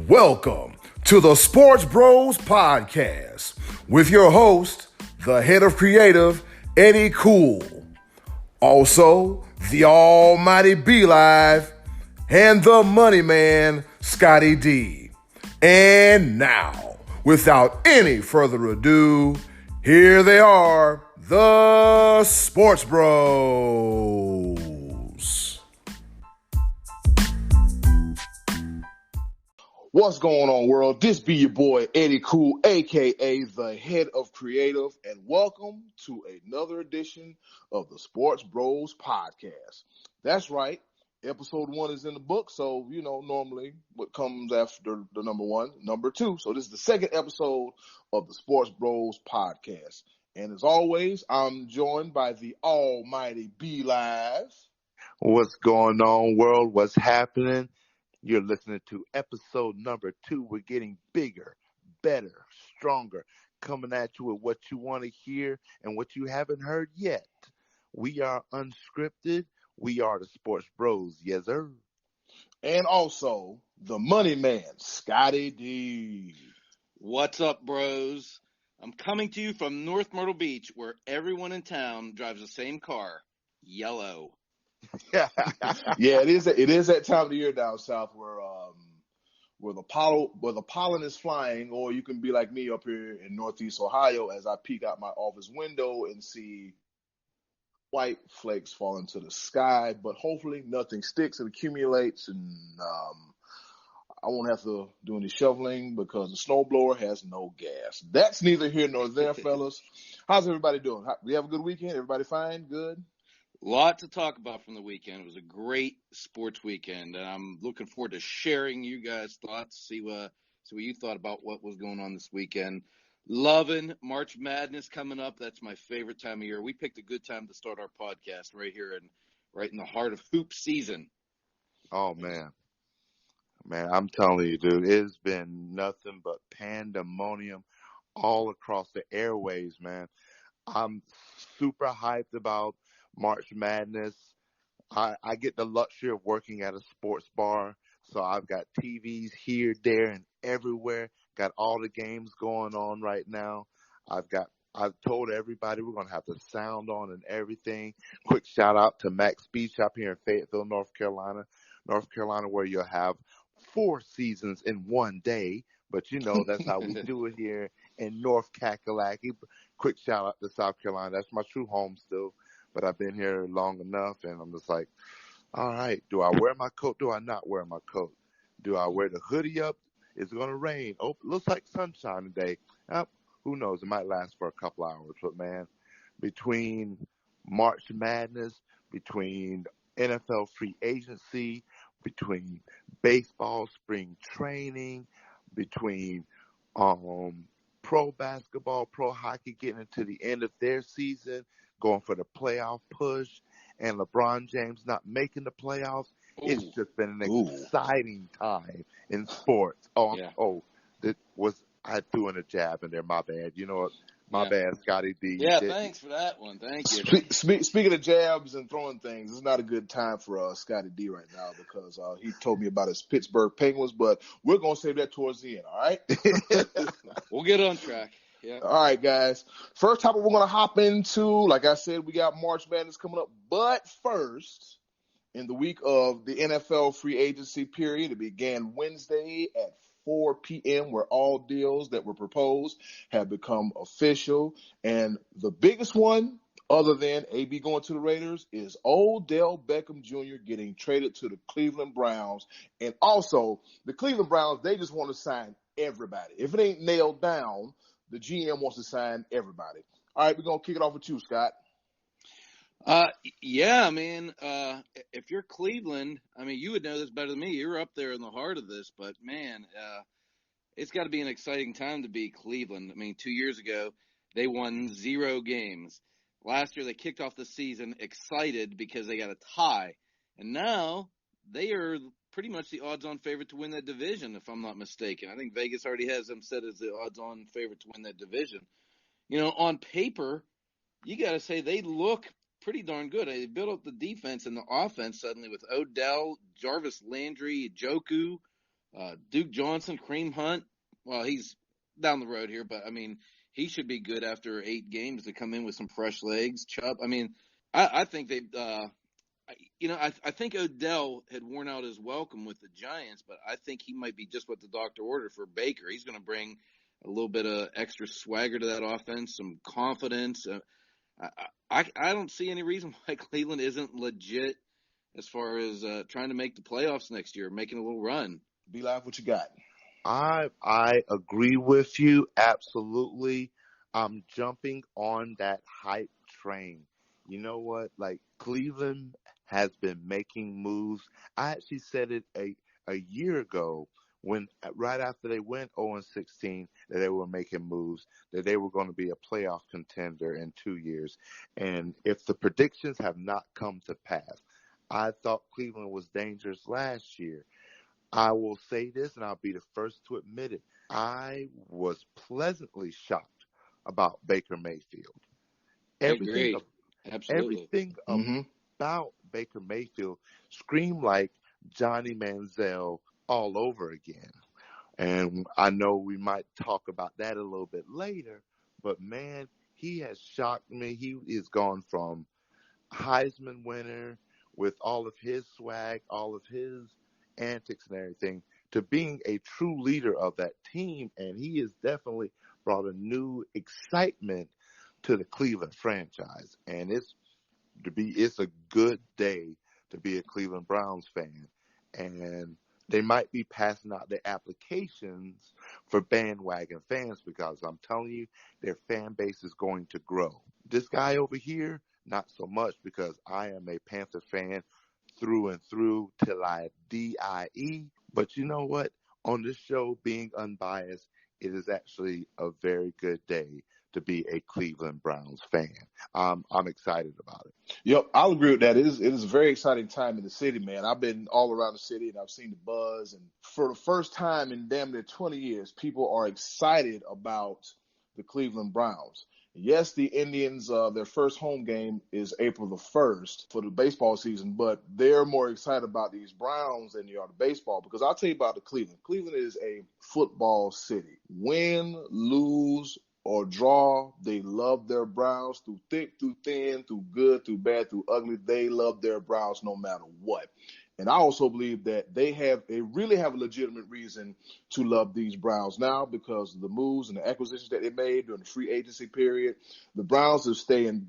Welcome to the SportsBros Podcast with your host, the head of creative, Eddy Kool. Also, the almighty B-Live and the money man, Scotty D. And now, without any further ado, here they are, the SportsBros. What's going on, world? This be your boy, Eddy Kool, a.k.a. the head of creative, and welcome to another edition of the SportsBros Podcast. That's right. Episode 1 is in the book, so, normally what comes after the number 1, number 2. So this is the second episode of the SportsBros Podcast. And as always, I'm joined by the almighty B-Live. What's going on, world? What's happening? You're listening to episode number 2. We're getting bigger, better, stronger, coming at you with what you want to hear and what you haven't heard yet. We are unscripted. We are the Sports Bros. Yes, sir. And also, the money man, Scotty D. What's up, bros? I'm coming to you from North Myrtle Beach, where everyone in town drives the same car, yellow. Yeah, it is that time of the year down south where the pollen is flying, or you can be like me up here in Northeast Ohio as I peek out my office window and see white flakes fall into the sky, but hopefully nothing sticks and accumulates, and I won't have to do any shoveling because the snowblower has no gas. That's neither here nor there, fellas. How's everybody doing? We have a good weekend? Everybody fine? Good? Lot to talk about from the weekend. It was a great sports weekend, and I'm looking forward to sharing you guys' thoughts, see what you thought about what was going on this weekend. Loving March Madness coming up. That's my favorite time of year. We picked a good time to start our podcast right here and right in the heart of hoop season. Oh, man. Man, I'm telling you, dude, it's been nothing but pandemonium all across the airways, man. I'm super hyped about March Madness. I get the luxury of working at a sports bar, so I've got TVs here, there, and everywhere. Got all the games going on right now. I've told everybody we're going to have the sound on and everything. Quick shout out to Max Beach up here in Fayetteville, North Carolina, where you'll have 4 seasons in one day. But that's how we do it here in North Kakalaki. Quick shout out to South Carolina. That's my true home still. But I've been here long enough, and I'm just like, all right, do I wear my coat? Do I not wear my coat? Do I wear the hoodie up? Is it going to rain? Oh, it looks like sunshine today. Who knows? It might last for a couple hours. But, man, between March Madness, between NFL free agency, between baseball spring training, between pro basketball, pro hockey getting into the end of their season, going for the playoff push, and LeBron James not making the playoffs. Ooh. It's just been an exciting time in sports. I threw in a jab in there. My bad. You know what? My bad, Scotty D. Yeah, thanks for that one. Thank you. Speaking of jabs and throwing things, it's not a good time for Scotty D right now because he told me about his Pittsburgh Penguins, but we're going to save that towards the end, all right? We'll get on track. Yeah. All right, guys. First topic we're going to hop into, like I said, we got March Madness coming up. But first, in the week of the NFL free agency period, it began Wednesday at 4 p.m. where all deals that were proposed have become official. And the biggest one, other than AB going to the Raiders, is Odell Beckham Jr. getting traded to the Cleveland Browns. And also, the Cleveland Browns, they just want to sign everybody. If it ain't nailed down, the GM wants to sign everybody. All right, we're going to kick it off with you, Scott. Yeah, man. If you're Cleveland, you would know this better than me. You're up there in the heart of this, but man, it's got to be an exciting time to be Cleveland. 2 years ago, they won 0 games. Last year, they kicked off the season excited because they got a tie, and now they are pretty much the odds-on favorite to win that division, if I'm not mistaken. I think Vegas already has them set as the odds-on favorite to win that division. On paper, you got to say they look pretty darn good. They built up the defense and the offense suddenly with Odell, Jarvis Landry, Joku, Duke Johnson, Kareem Hunt, well, he's down the road here, but I mean, he should be good after 8 games to come in with some fresh legs. Chubb, I mean, I think they, I think Odell had worn out his welcome with the Giants, but I think he might be just what the doctor ordered for Baker. He's going to bring a little bit of extra swagger to that offense, some confidence. I don't see any reason why Cleveland isn't legit as far as trying to make the playoffs next year, making a little run. Be Live, what you got? I agree with you absolutely. I'm jumping on that hype train. You know what? Like Cleveland has been making moves. I actually said it a year ago when right after they went 0-16 that they were making moves, that they were going to be a playoff contender in 2 years. And if the predictions have not come to pass, I thought Cleveland was dangerous last year. I will say this, and I'll be the first to admit it. I was pleasantly shocked about Baker Mayfield. I agree. Absolutely. Everything about Baker Mayfield screamed like Johnny Manziel all over again. And I know we might talk about that a little bit later, but man, he has shocked me. He is gone from Heisman winner with all of his swag, all of his antics and everything, to being a true leader of that team. And he has definitely brought a new excitement to the Cleveland franchise. And it's a good day to be a Cleveland Browns fan. And they might be passing out the applications for bandwagon fans because I'm telling you, their fan base is going to grow. This guy over here, not so much because I am a Panther fan through and through till I die. But you know what? On this show, being unbiased, it is actually a very good day to be a Cleveland Browns fan. I'm excited about it. Yep, I'll agree with that. It is a very exciting time in the city, man. I've been all around the city and I've seen the buzz. And for the first time in damn near 20 years, people are excited about the Cleveland Browns. Yes, the Indians, their first home game is April the 1st for the baseball season, but they're more excited about these Browns than they are the baseball because I'll tell you about the Cleveland. Cleveland is a football city. Win, lose, or draw, they love their Browns through thick, through thin, through good, through bad, through ugly. They love their Browns no matter what. And I also believe that they really have a legitimate reason to love these Browns now because of the moves and the acquisitions that they made during the free agency period. The Browns have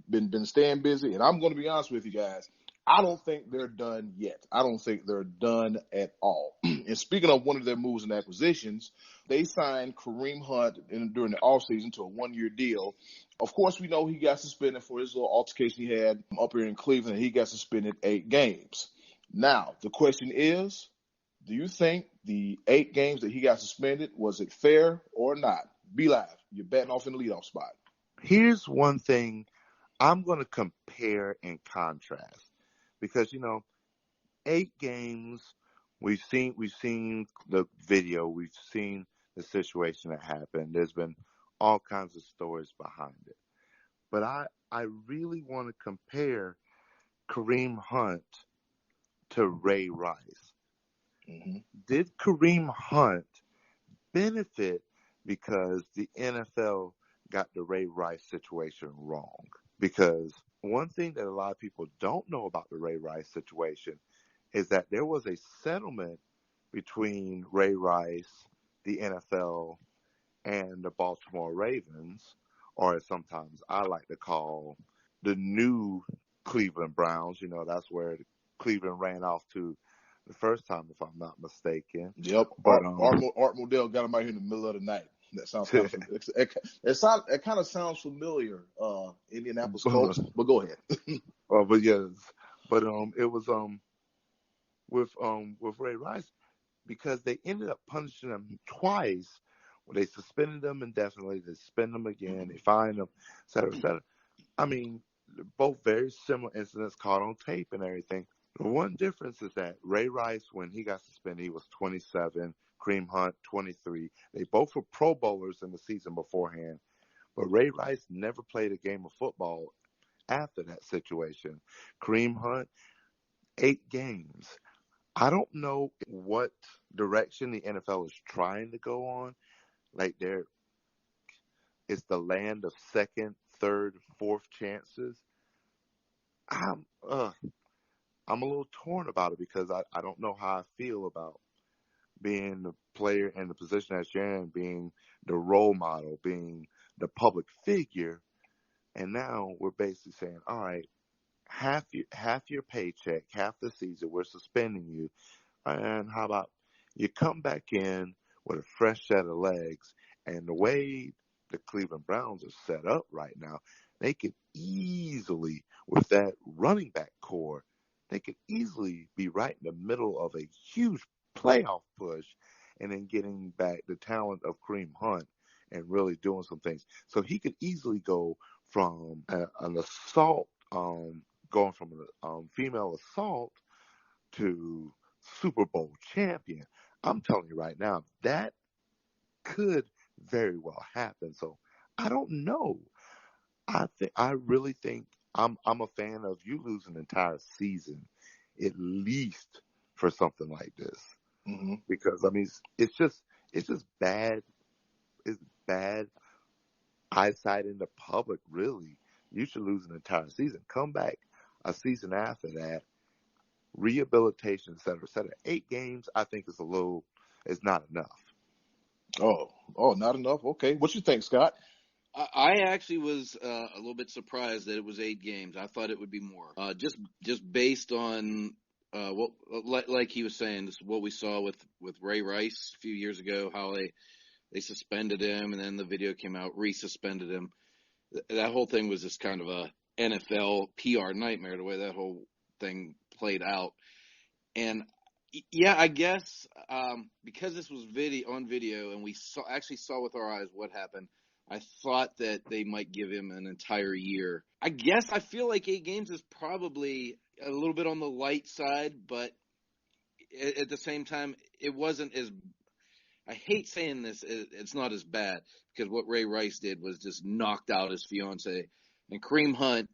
been staying busy. And I'm going to be honest with you guys, I don't think they're done yet. I don't think they're done at all. And speaking of one of their moves and acquisitions, they signed Kareem Hunt during the offseason to a 1-year deal. Of course, we know he got suspended for his little altercation he had up here in Cleveland. He got suspended 8 games. Now, the question is, do you think the 8 games that he got suspended, was it fair or not? Be Live. You're batting off in the leadoff spot. Here's one thing I'm going to compare and contrast because, 8 games, we've seen the video, we've seen the situation that happened. There's been all kinds of stories behind it. But I really want to compare Kareem Hunt to Ray Rice. Mm-hmm. Did Kareem Hunt benefit because the NFL got the Ray Rice situation wrong? Because one thing that a lot of people don't know about the Ray Rice situation is that there was a settlement between Ray Rice, the NFL, and the Baltimore Ravens, or as sometimes I like to call the new Cleveland Browns. That's where Cleveland ran off to the first time, if I'm not mistaken. Yep. But Art Modell got him out here in the middle of the night. That sounds kind of, it kind of sounds familiar, Indianapolis Colts. But go ahead. But yes, but it was with Ray Rice because they ended up punishing him twice. They suspended him indefinitely. They suspend him again. They fined him, et cetera, et cetera. I mean, both very similar incidents caught on tape and everything. The one difference is that Ray Rice, when he got suspended, he was 27. Kareem Hunt, 23. They both were Pro Bowlers in the season beforehand. But Ray Rice never played a game of football after that situation. Kareem Hunt, 8 games. I don't know what direction the NFL is trying to go on. Like it's the land of second, third, fourth chances. I'm uh, I'm a little torn about it because I don't know how I feel about being the player in the position that you're in, being the role model, being the public figure, and now we're basically saying, all right, half your paycheck, half the season, we're suspending you, and how about you come back in with a fresh set of legs? And the way the Cleveland Browns are set up right now, they could easily, with that running back core, they could easily be right in the middle of a huge playoff push and then getting back the talent of Kareem Hunt and really doing some things. So he could easily go from an assault, going from a female assault to Super Bowl champion. I'm telling you right now, that could very well happen. So I don't know. I really think I'm a fan of you losing an entire season, at least for something like this. Mm-hmm. Because I mean, it's just bad. It's bad eyesight in the public. Really, you should lose an entire season. Come back a season after that, rehabilitation, et cetera, et cetera. 8 games, I think is not enough. Oh, not enough. Okay, what you think, Scott? I actually was a little bit surprised that it was 8 games. I thought it would be more. Just based on what, like he was saying, this is what we saw with Ray Rice a few years ago, how they suspended him, and then the video came out, resuspended him. That whole thing was just kind of a NFL PR nightmare, the way that whole thing played out. And yeah, I guess because this was on video, and we actually saw with our eyes what happened, I thought that they might give him an entire year. I guess I feel like 8 games is probably a little bit on the light side, but at the same time, it wasn't as – I hate saying this. It's not as bad because what Ray Rice did was just knocked out his fiance. And Kareem Hunt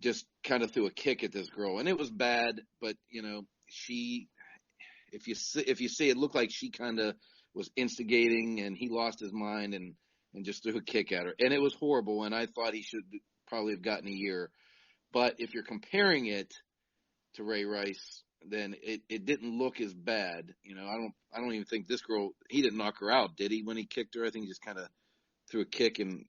just kind of threw a kick at this girl. And it was bad, but, she – if you see it looked like she kind of was instigating and he lost his mind and just threw a kick at her. And it was horrible, and I thought he should probably have gotten a year. But if you're comparing it to Ray Rice, then it didn't look as bad. I don't even think this girl, he didn't knock her out, did he, when he kicked her? I think he just kind of threw a kick and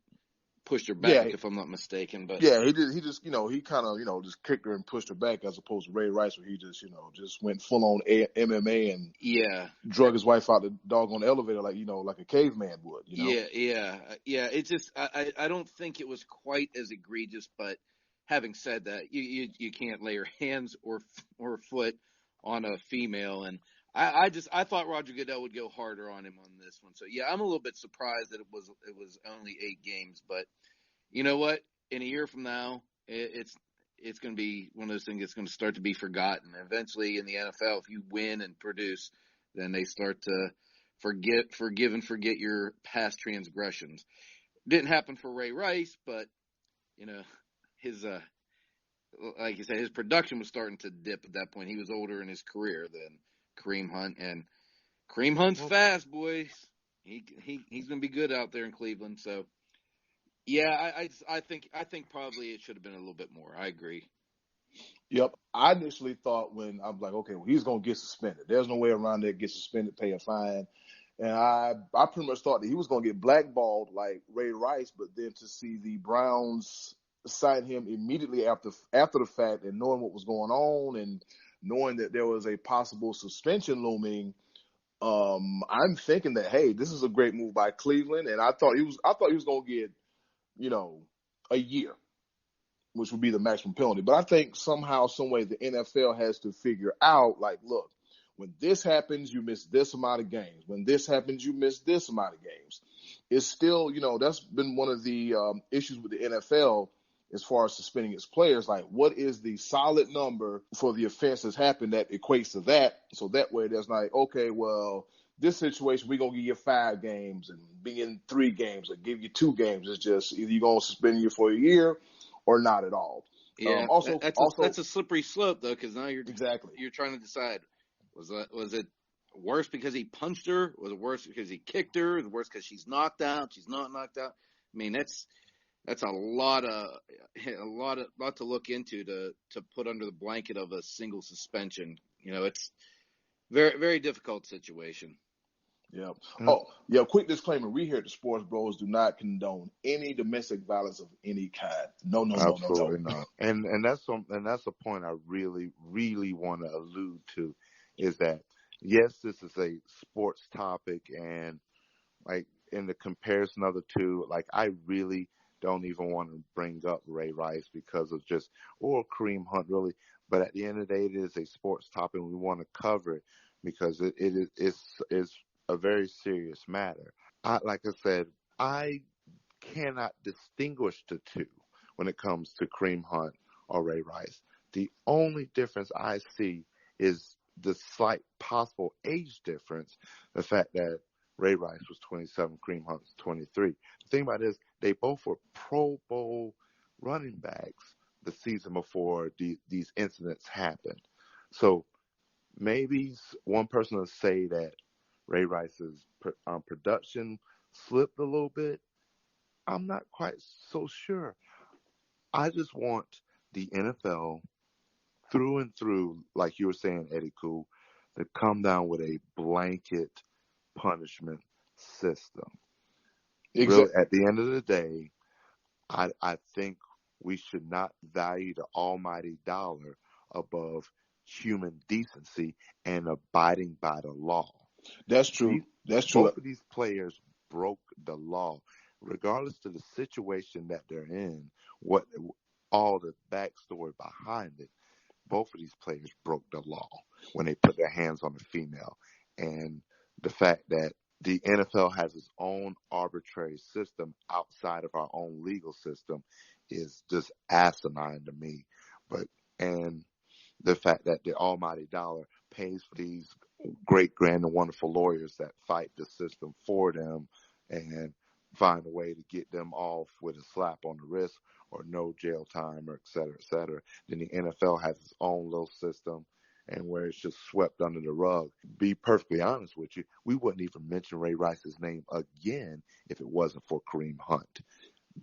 pushed her back, if I'm not mistaken. But yeah, he just he kind of just kicked her and pushed her back, as opposed to Ray Rice, where he just just went full on MMA and drug his wife out the doggone elevator like a caveman would. Yeah. It's just I don't think it was quite as egregious, but having said that, you can't lay your hands or foot on a female, and I thought Roger Goodell would go harder on him on this one. So yeah, I'm a little bit surprised that it was only 8 games, but you know what? In a year from now, it's going to be one of those things that's going to start to be forgotten. Eventually, in the NFL, if you win and produce, then they start to forgive and forget your past transgressions. Didn't happen for Ray Rice, but his like you said, his production was starting to dip at that point. He was older in his career than Kareem Hunt, and Kareem Hunt's fast, boys. He's going to be good out there in Cleveland. So, yeah, I think probably it should have been a little bit more. I agree. Yep. I initially thought, when I'm like, okay, well, he's going to get suspended. There's no way around it. Get suspended, pay a fine. And I pretty much thought that he was going to get blackballed like Ray Rice, but then to see the Browns sign him immediately after the fact, and knowing what was going on and knowing that there was a possible suspension looming, I'm thinking that, hey, this is a great move by Cleveland, and I thought he was going to get a year, which would be the maximum penalty. But I think somehow, some way, the NFL has to figure out, like, look, when this happens, you miss this amount of games. When this happens, you miss this amount of games. It's still, that's been one of the issues with the NFL as far as suspending its players. Like, what is the solid number for the offense that's happened that equates to that? So that way there's like, okay, well, this situation, we're going to give you 5 games and be in 3 games or give you 2 games. It's just either you're going to suspend you for a year or not at all. Yeah, that's a slippery slope, though, because now you're trying to decide, Was it worse because he punched her? Was it worse because he kicked her? Was it worse because she's knocked out? She's not knocked out. I mean, that's a lot to look into to put under the blanket of a single suspension. It's very, very difficult situation. Yeah. Oh, yeah. Quick disclaimer: we here at the Sports Bros do not condone any domestic violence of any kind. No. Absolutely not. And that's a point I really, really want to allude to, is that yes, this is a sports topic, and like in the comparison of the two, like I really don't even want to bring up Ray Rice because of or Kareem Hunt really. But at the end of the day, it is a sports topic, and we want to cover it because it is a very serious matter. Like I said, I cannot distinguish the two when it comes to Kareem Hunt or Ray Rice. The only difference I see is the slight possible age difference, the fact that Ray Rice was 27, Kareem Hunt was 23. The thing about it is they both were Pro Bowl running backs the season before these incidents happened. So maybe one person will say that Ray Rice's production slipped a little bit. I'm not quite so sure. I just want the NFL through and through, like you were saying, Eddy Kool, to come down with a blanket punishment system. Exactly. Really, at the end of the day, I think we should not value the almighty dollar above human decency and abiding by the law. That's true. That's true. Both of these players broke the law, regardless of the situation that they're in, what all the backstory behind it. Both of these players broke the law when they put their hands on a female. And the fact that the NFL has its own arbitrary system outside of our own legal system is just asinine to me. And the fact that the almighty dollar pays for these great, grand, and wonderful lawyers that fight the system for them and find a way to get them off with a slap on the wrist or no jail time, or et cetera, then the NFL has its own little system, and where it's just swept under the rug. Be perfectly honest with you, we wouldn't even mention Ray Rice's name again if it wasn't for Kareem Hunt.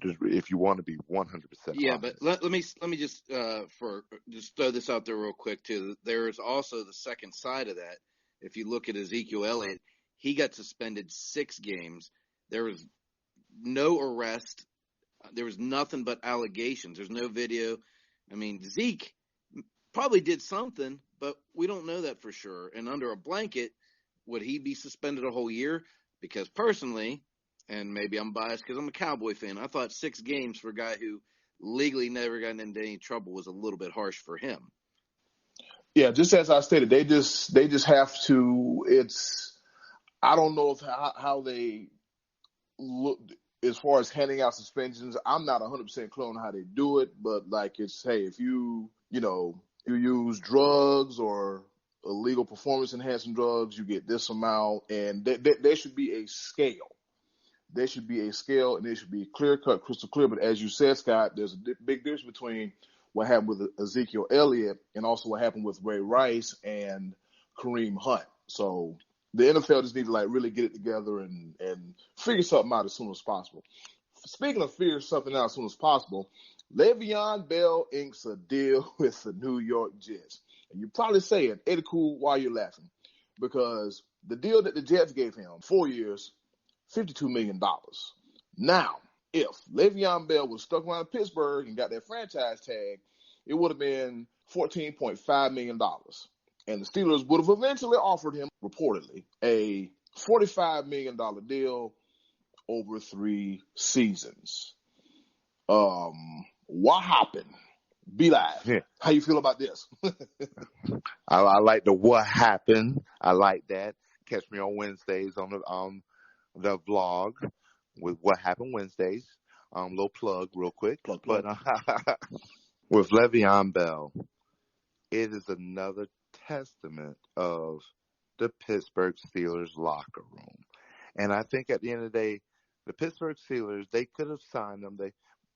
If you want to be 100% yeah, honest. but let me just throw this out there real quick too. There is also the second side of that. If you look at Ezekiel Elliott, he got suspended 6 games. There was no arrest. There was nothing but allegations. There's no video. I mean, Zeke probably did something, but we don't know that for sure. And under a blanket, would he be suspended a whole year? Because personally, and maybe I'm biased because I'm a Cowboy fan, I thought 6 games for a guy who legally never got into any trouble was a little bit harsh for him. Yeah, just as I stated, they just have to. I don't know how they look as far as handing out suspensions. I'm not 100% clear on how they do it, but like if you use drugs or illegal performance enhancing drugs, you get this amount, and there should be a scale. There should be a scale, and it should be clear cut, crystal clear. But as you said, Scott, there's a big difference between what happened with Ezekiel Elliott and also what happened with Ray Rice and Kareem Hunt. So the NFL just need to really get it together and figure something out as soon as possible. Speaking of figure something out as soon as possible, Le'Veon Bell inks a deal with the New York Jets. And you're probably saying, Eddy Kool, why you're laughing? Because the deal that the Jets gave him, 4 years, $52 million. Now, if Le'Veon Bell was stuck around Pittsburgh and got that franchise tag, it would have been $14.5 million. And the Steelers would have eventually offered him, reportedly, a $45 million deal over 3 seasons. What happened? Be live. Yeah. How you feel about this? I like the what happened. I like that. Catch me on Wednesdays on the vlog with What Happened Wednesdays. Little plug real quick. Plug. But with Le'Veon Bell, it is another testament of the Pittsburgh Steelers locker room. And I think at the end of the day, the Pittsburgh Steelers, they could have signed him.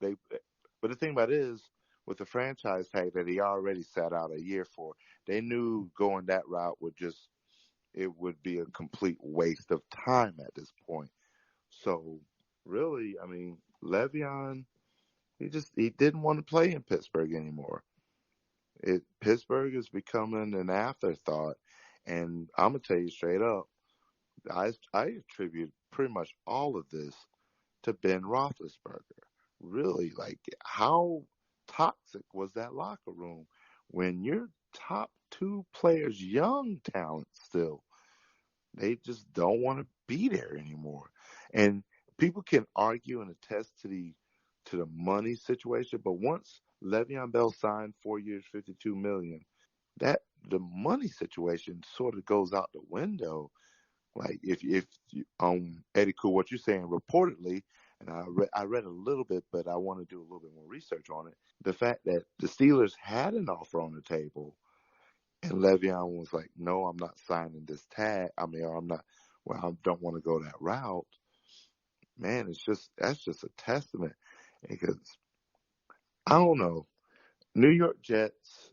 But the thing about it is, with the franchise tag that he already sat out a year for. They knew going that route it would be a complete waste of time at this point. So really, I mean, Le'Veon, he didn't want to play in Pittsburgh anymore. Pittsburgh is becoming an afterthought, and I'm gonna tell you straight up, I attribute pretty much all of this to Ben Roethlisberger. Really, like, how toxic was that locker room when your top two players, young talent still, they just don't want to be there anymore. And people can argue and attest to the money situation, but once Le'Veon Bell signed 4 years, $52 million, that the money situation sort of goes out the window. Like, if Eddy, Kool, what you're saying reportedly, and I read a little bit, but I want to do a little bit more research on it. The fact that the Steelers had an offer on the table, and Le'Veon was like, "No, I'm not signing this tag. I mean, or I'm not. Well, I don't want to go that route." Man, that's just a testament, because I don't know, New York Jets,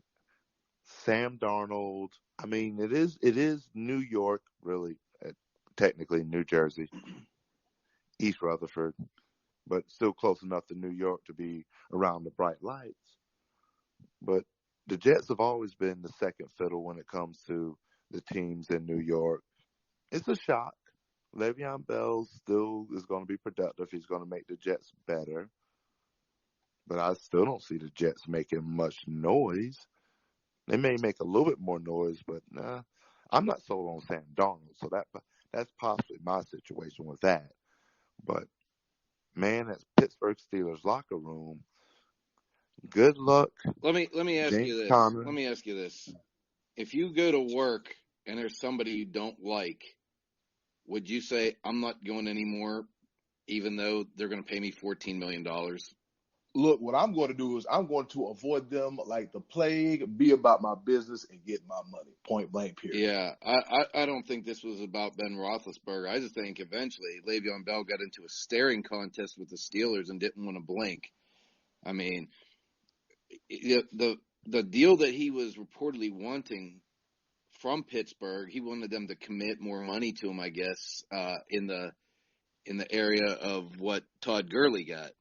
Sam Darnold. I mean, it is New York, really, technically New Jersey, East Rutherford, but still close enough to New York to be around the bright lights. But the Jets have always been the second fiddle when it comes to the teams in New York. It's a shock. Le'Veon Bell still is going to be productive. He's going to make the Jets better. But I still don't see the Jets making much noise. They may make a little bit more noise, but nah. I'm not sold on Sam Darnold, so that's possibly my situation with that. But, man, that's Pittsburgh Steelers locker room. Good luck. Let me ask James you this. Conner. Let me ask you this. If you go to work and there's somebody you don't like, would you say, I'm not going anymore, even though they're going to pay me $14 million? Look, what I'm going to do is I'm going to avoid them like the plague, be about my business, and get my money. Point blank, period. Yeah, I don't think this was about Ben Roethlisberger. I just think eventually Le'Veon Bell got into a staring contest with the Steelers and didn't want to blink. I mean, the deal that he was reportedly wanting from Pittsburgh, he wanted them to commit more money to him, I guess, in the area of what Todd Gurley got.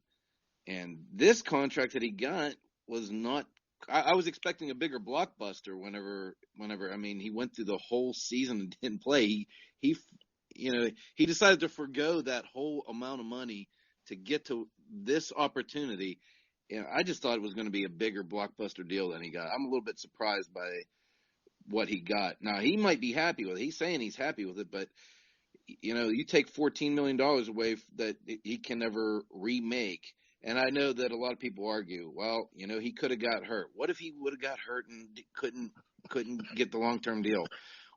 And this contract that he got was not. I was expecting a bigger blockbuster. Whenever I mean, he went through the whole season and didn't play. He decided to forgo that whole amount of money to get to this opportunity. I just thought it was going to be a bigger blockbuster deal than he got. I'm a little bit surprised by what he got. Now, he might be happy with it. He's saying he's happy with it, but you take $14 million away that he can never remake. And I know that a lot of people argue, well, he could have got hurt. What if he would have got hurt and couldn't get the long-term deal?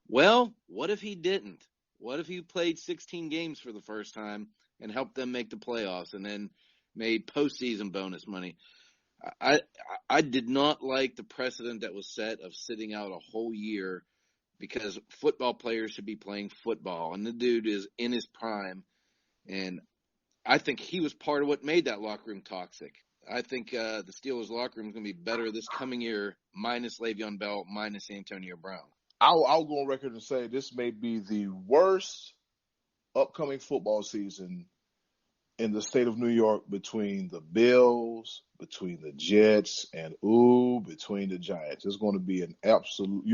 Well, what if he didn't? What if he played 16 games for the first time and helped them make the playoffs and then made postseason bonus money? I did not like the precedent that was set of sitting out a whole year, because football players should be playing football, and the dude is in his prime, and I think he was part of what made that locker room toxic. I think the Steelers locker room is going to be better this coming year, minus Le'Veon Bell, minus Antonio Brown. I'll go on record and say this may be the worst upcoming football season in the state of New York, between the Bills, between the Jets, and between the Giants. It's going to be an absolute.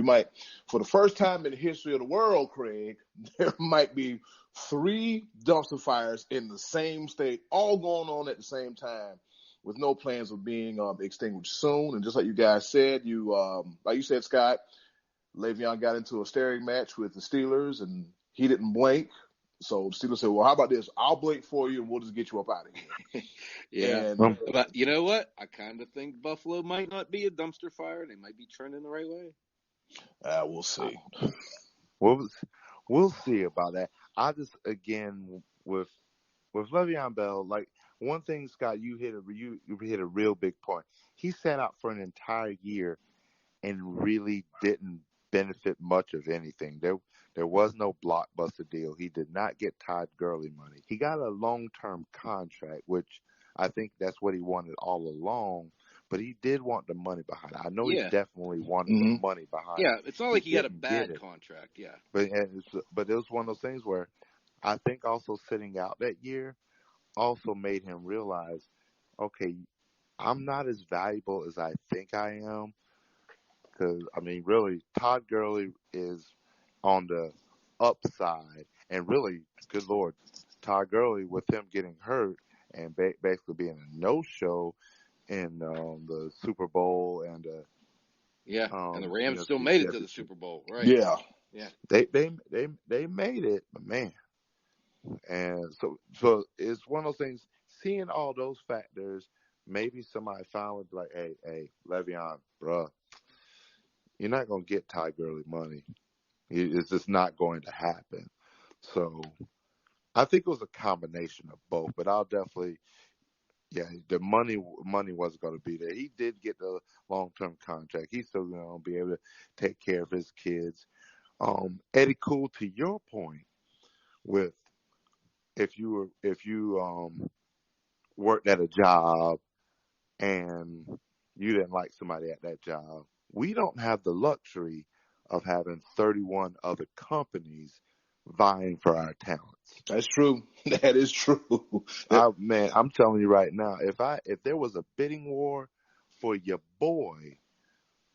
For the first time in the history of the world, Craig, there might be 3 dumpster fires in the same state, all going on at the same time, with no plans of being extinguished soon. And just like you guys said, like you said, Scott, Le'Veon got into a staring match with the Steelers, and he didn't blink. So the Steelers said, well, how about this? I'll blink for you, and we'll just get you up out of here. Yeah. But you know what? I kind of think Buffalo might not be a dumpster fire. They might be trending the right way. We'll see. We'll see about that. I just, again, with Le'Veon Bell, like, one thing, Scott, you hit a real big point. He sat out for an entire year and really didn't benefit much of anything. There was no blockbuster deal. He did not get Todd Gurley money. He got a long-term contract, which I think that's what he wanted all along. but he did want the money behind it. I know he Yeah. definitely wanted the money behind it. Yeah, it's not like he got a didn't bad get it. contract. Yeah. But it was one of those things where I think also sitting out that year also made him realize, okay, I'm not as valuable as I think I am. Because, I mean, really, Todd Gurley is on the upside. And really, good Lord, Todd Gurley, with him getting hurt and basically being a no-show in the Super Bowl and Yeah, and the Rams still made it to the Super Bowl, right? Yeah. Yeah. They made it, but man. And so it's one of those things, seeing all those factors, maybe somebody finally be like, hey, Le'Veon, bruh, you're not going to get Ty Gurley money. It's just not going to happen. So I think it was a combination of both, but I'll definitely, the money wasn't going to be there. He did get the long-term contract. He's still going to be able to take care of his kids. Eddy, Kool, to your point, with if you worked at a job and you didn't like somebody at that job, we don't have the luxury of having 31 other companies vying for our talents. That's true. That is true. Man, I'm telling you right now, if there was a bidding war for your boy,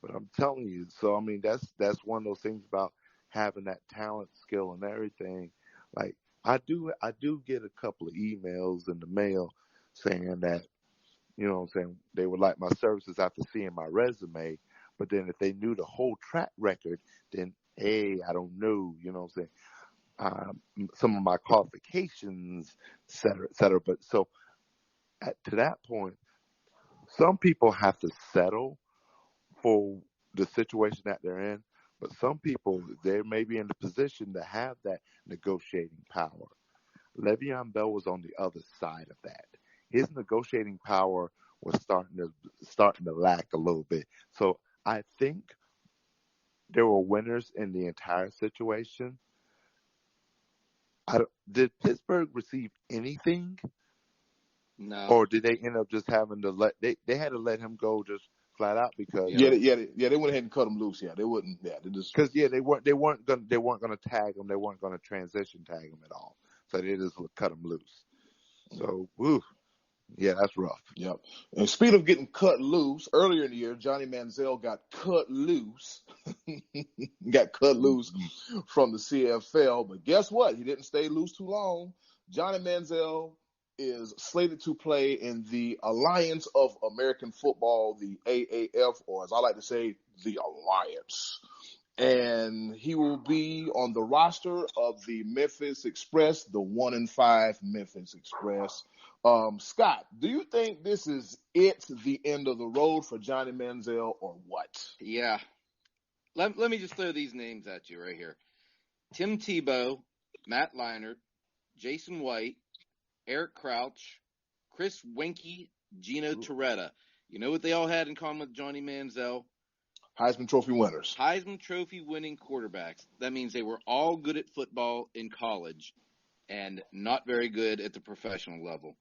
but I'm telling you, so I mean that's one of those things about having that talent, skill, and everything. Like I do get a couple of emails in the mail saying that, you know what I'm saying, they would like my services after seeing my resume, but then if they knew the whole track record, then hey, I don't know, you know what I'm saying. Some of my qualifications, et cetera, et cetera. But so to that point, some people have to settle for the situation that they're in, but some people, they may be in the position to have that negotiating power. Le'Veon Bell was on the other side of that. His negotiating power was starting to lack a little bit. So I think there were winners in the entire situation. Did Pittsburgh receive anything? No. Or did they end up just having to they had to let him go just flat out because they went ahead and cut him loose. Yeah, they wouldn't. Yeah, they just because they weren't gonna tag him. They weren't gonna transition tag him at all. So they just cut him loose. So yeah, that's rough. Yep. And speaking of getting cut loose, earlier in the year, Johnny Manziel got cut loose. From the CFL. But guess what? He didn't stay loose too long. Johnny Manziel is slated to play in the Alliance of American Football, the AAF, or as I like to say, the Alliance. And he will be on the roster of the Memphis Express, the 1-5 Memphis Express. Scott, do you think this is the end of the road for Johnny Manziel, or what? Yeah. Let me just throw these names at you right here. Tim Tebow, Matt Leinart, Jason White, Eric Crouch, Chris Winkie, Gino Torretta. You know what they all had in common with Johnny Manziel? Heisman Trophy winners. Heisman Trophy winning quarterbacks. That means they were all good at football in college and not very good at the professional level.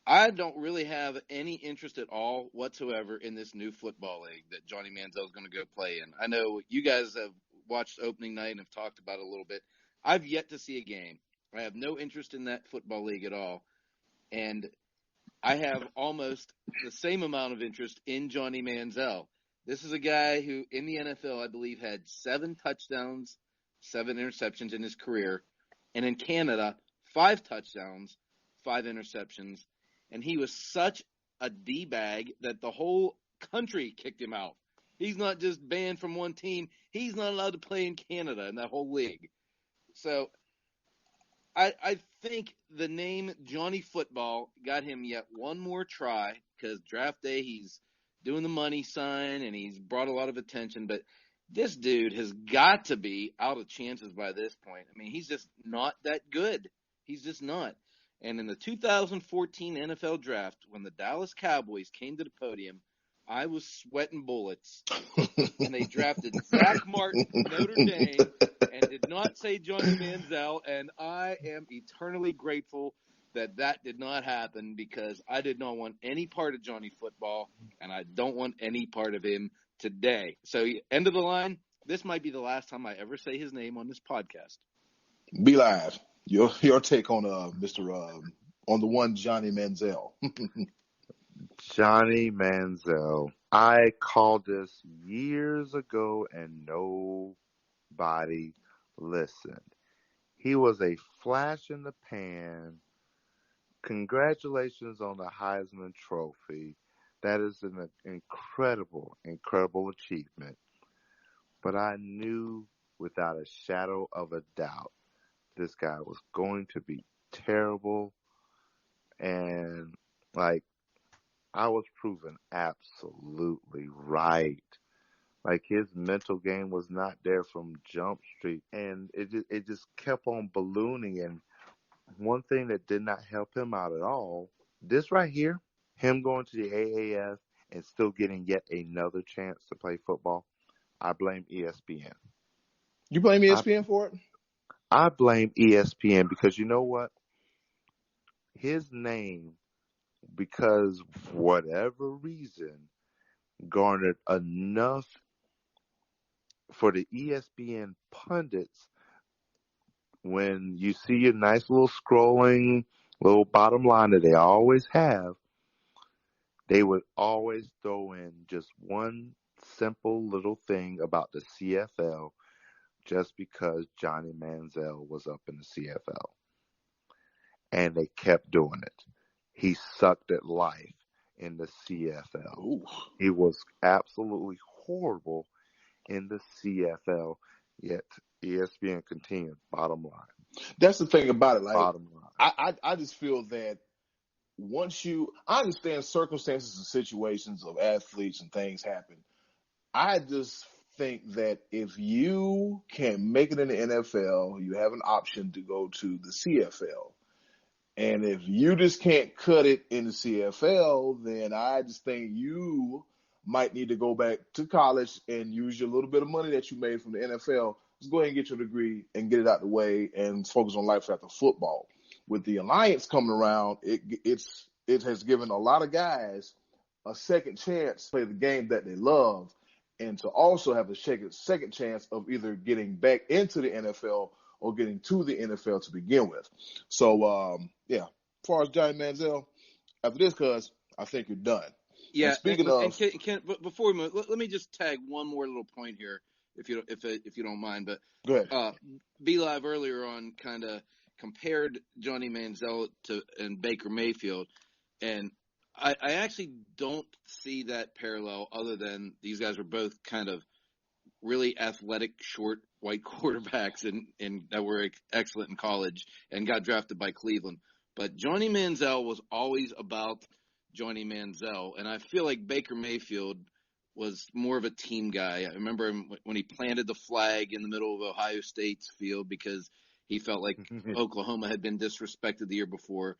I don't really have any interest at all whatsoever in this new football league that Johnny Manziel is going to go play in. I know you guys have watched opening night and have talked about it a little bit. I've yet to see a game. I have no interest in that football league at all. And I have almost the same amount of interest in Johnny Manziel. This is a guy who, in the NFL, I believe, had 7 touchdowns, 7 interceptions in his career. And in Canada, 5 touchdowns, 5 interceptions. And he was such a D-bag that the whole country kicked him out. He's not just banned from one team. He's not allowed to play in Canada in that whole league. So I think the name Johnny Football got him yet one more try because draft day he's doing the money sign and he's brought a lot of attention. But this dude has got to be out of chances by this point. I mean, he's just not that good. He's just not. And in the 2014 NFL Draft, when the Dallas Cowboys came to the podium, I was sweating bullets. And they drafted Zach Martin from Notre Dame and did not say Johnny Manziel. And I am eternally grateful that did not happen because I did not want any part of Johnny football, and I don't want any part of him today. So, end of the line, this might be the last time I ever say his name on this podcast. Be live. Your take on Mr. On the one Johnny Manziel. Johnny Manziel. I called this years ago and nobody listened. He was a flash in the pan. Congratulations on the Heisman Trophy. That is an incredible, incredible achievement. But I knew without a shadow of a doubt this guy was going to be terrible. And, like, I was proven absolutely right. Like, his mental game was not there from Jump Street. And it just kept on ballooning. And one thing that did not help him out at all, this right here, him going to the AAF and still getting yet another chance to play football, I blame ESPN. You blame ESPN for it? I blame ESPN because you know what? His name, because for whatever reason, garnered enough for the ESPN pundits. When you see your nice little scrolling, little bottom line that they always have, they would always throw in just one simple little thing about the CFL just because Johnny Manziel was up in the CFL. And they kept doing it. He sucked at life in the CFL. Ooh. He was absolutely horrible in the CFL, yet ESPN continued. Bottom line. That's the thing about it. Like, Bottom line. I just feel that I understand circumstances and situations of athletes and things happen. I just think that if you can make it in the NFL, you have an option to go to the CFL. And if you just can't cut it in the CFL, then I just think you might need to go back to college and use your little bit of money that you made from the NFL. Just go ahead and get your degree and get it out the way and focus on life after football. With the alliance coming around, it has given a lot of guys a second chance to play the game that they love and to also have a second chance of either getting back into the NFL or getting to the NFL to begin with. So, as far as Johnny Manziel, after this, cuz, I think you're done. Yeah. And speaking of, but before we move, let me just tag one more little point here, if you don't mind. But go ahead. Be Live earlier on kind of compared Johnny Manziel and Baker Mayfield, and I actually don't see that parallel other than these guys are both kind of really athletic, short, white quarterbacks and that were excellent in college and got drafted by Cleveland. But Johnny Manziel was always about Johnny Manziel, and I feel like Baker Mayfield was more of a team guy. I remember him when he planted the flag in the middle of Ohio State's field because he felt like Oklahoma had been disrespected the year before.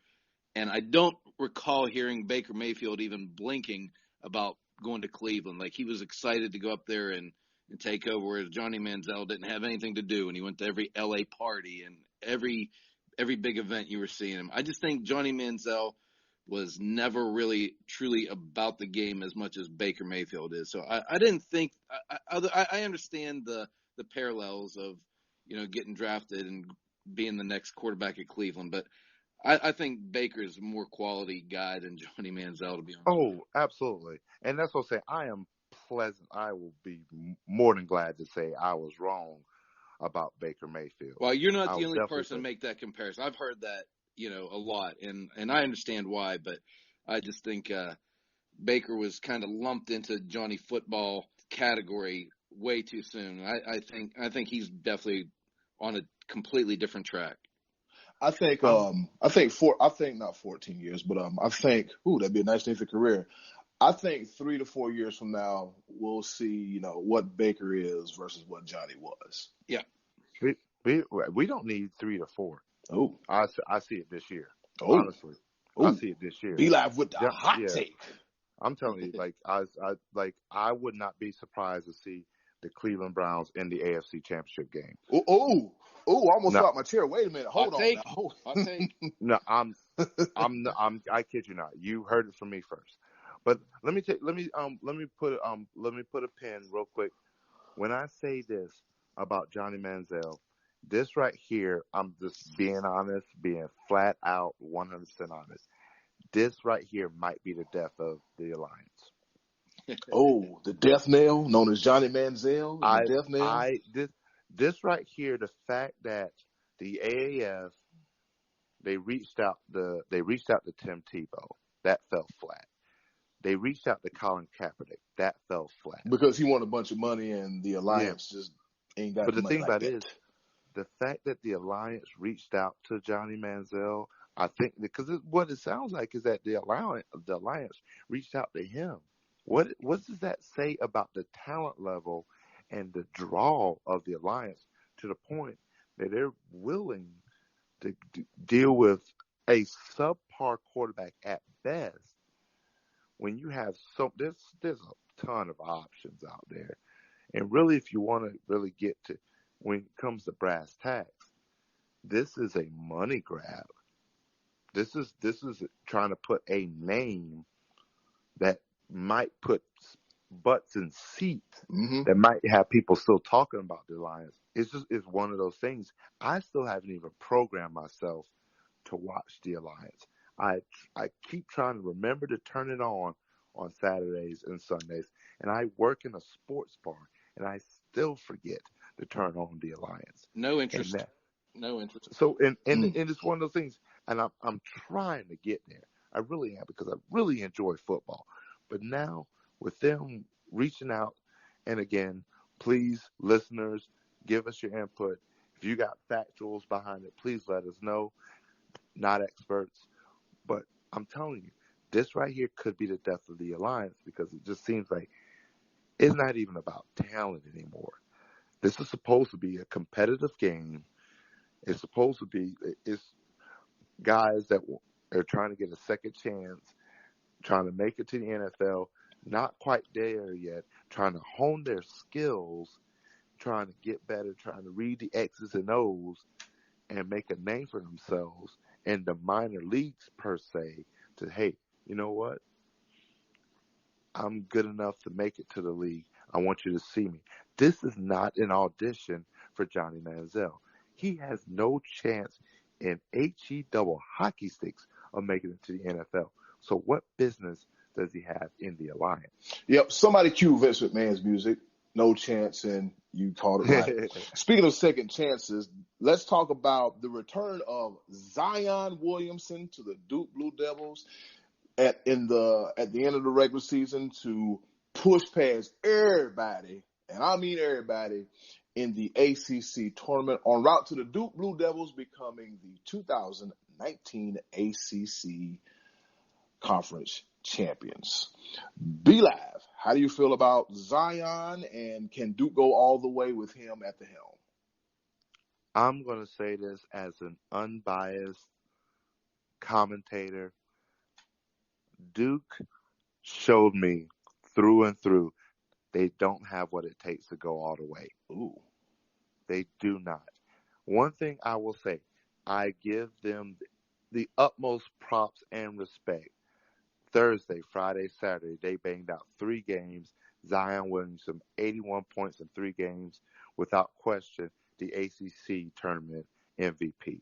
And I don't recall hearing Baker Mayfield even blinking about going to Cleveland. Like, he was excited to go up there and take over, whereas Johnny Manziel didn't have anything to do, and he went to every L.A. party and every big event you were seeing him. I just think Johnny Manziel was never really truly about the game as much as Baker Mayfield is. So I didn't think I understand the parallels of, getting drafted and being the next quarterback at Cleveland, but I think Baker is a more quality guy than Johnny Manziel, to be honest. Oh, absolutely. And that's what I'm saying. I am pleasant. I will be more than glad to say I was wrong about Baker Mayfield. Well, you're not the only person to make that comparison. I've heard that, a lot, and I understand why, but I just think Baker was kind of lumped into Johnny football category way too soon. I think he's definitely on a completely different track. I think not 14 years, but I think that'd be a nice thing for career. I think 3 to 4 years from now we'll see, what Baker is versus what Johnny was. Yeah. We don't need 3 to 4. Oh, I see it this year. Oh. Honestly, I see it this year. Be Live with the hot take. I'm telling you, I would not be surprised to see the Cleveland Browns in the AFC Championship game. Oh, I almost No. fell out my chair. Wait a minute. Hold on take. now. Hold. Hot take. No, I kid you not. You heard it from me first. But let me put a pin real quick. When I say this about Johnny Manziel, this right here, I'm just being honest, being flat out 100% honest. This right here might be the death of the Alliance. Oh, the death knell, known as Johnny Manziel. The death knell. This right here, the fact that the AAF, they reached out to Tim Tebow, that fell flat. They reached out to Colin Kaepernick, that fell flat. Because he won a bunch of money and the Alliance just ain't got the money. But the thing about it is, the fact that the Alliance reached out to Johnny Manziel, I think, because what it sounds like is that the Alliance reached out to him. What does that say about the talent level and the draw of the Alliance to the point that they're willing to deal with a subpar quarterback at best when you have there's a ton of options out there. And really, if you want to really get to when it comes to brass tacks, this is a money grab. This is trying to put a name that might put butts in seats, that might have people still talking about the Alliance. It's one of those things. I still haven't even programmed myself to watch the Alliance. I keep trying to remember to turn it on Saturdays and Sundays, and I work in a sports bar, and I still forget to turn on the Alliance. No interest. No interest. So and it's one of those things, and I'm trying to get there. I really am, because I really enjoy football. But now with them reaching out, and again, please, listeners, give us your input. If you got factuals behind it, please let us know. Not experts, but I'm telling you, this right here could be the death of the Alliance, because it just seems like it's not even about talent anymore. This is supposed to be a competitive game. It's supposed to be, it's guys that are trying to get a second chance, trying to make it to the NFL, not quite there yet, trying to hone their skills, trying to get better, trying to read the X's and O's and make a name for themselves in the minor leagues per se, to, hey, you know what? I'm good enough to make it to the league. I want you to see me. This is not an audition for Johnny Manziel. He has no chance in HE double hockey sticks of making it to the NFL. So what business does he have in the Alliance? Yep. Somebody cue Vince McMahon's music. No chance, and you called it right. Speaking of second chances, let's talk about the return of Zion Williamson to the Duke Blue Devils at the end of the regular season to push past everybody, and I mean everybody, in the ACC tournament, en route to the Duke Blue Devils becoming the 2019 ACC Conference champions. B-Live, how do you feel about Zion, and can Duke go all the way with him at the helm? I'm going to say this as an unbiased commentator. Duke showed me through and through they don't have what it takes to go all the way. Ooh. They do not. One thing I will say, I give them the utmost props and respect. Thursday, Friday, Saturday, they banged out 3 games. Zion Williamson, 81 points in 3 games. Without question, the ACC tournament MVP.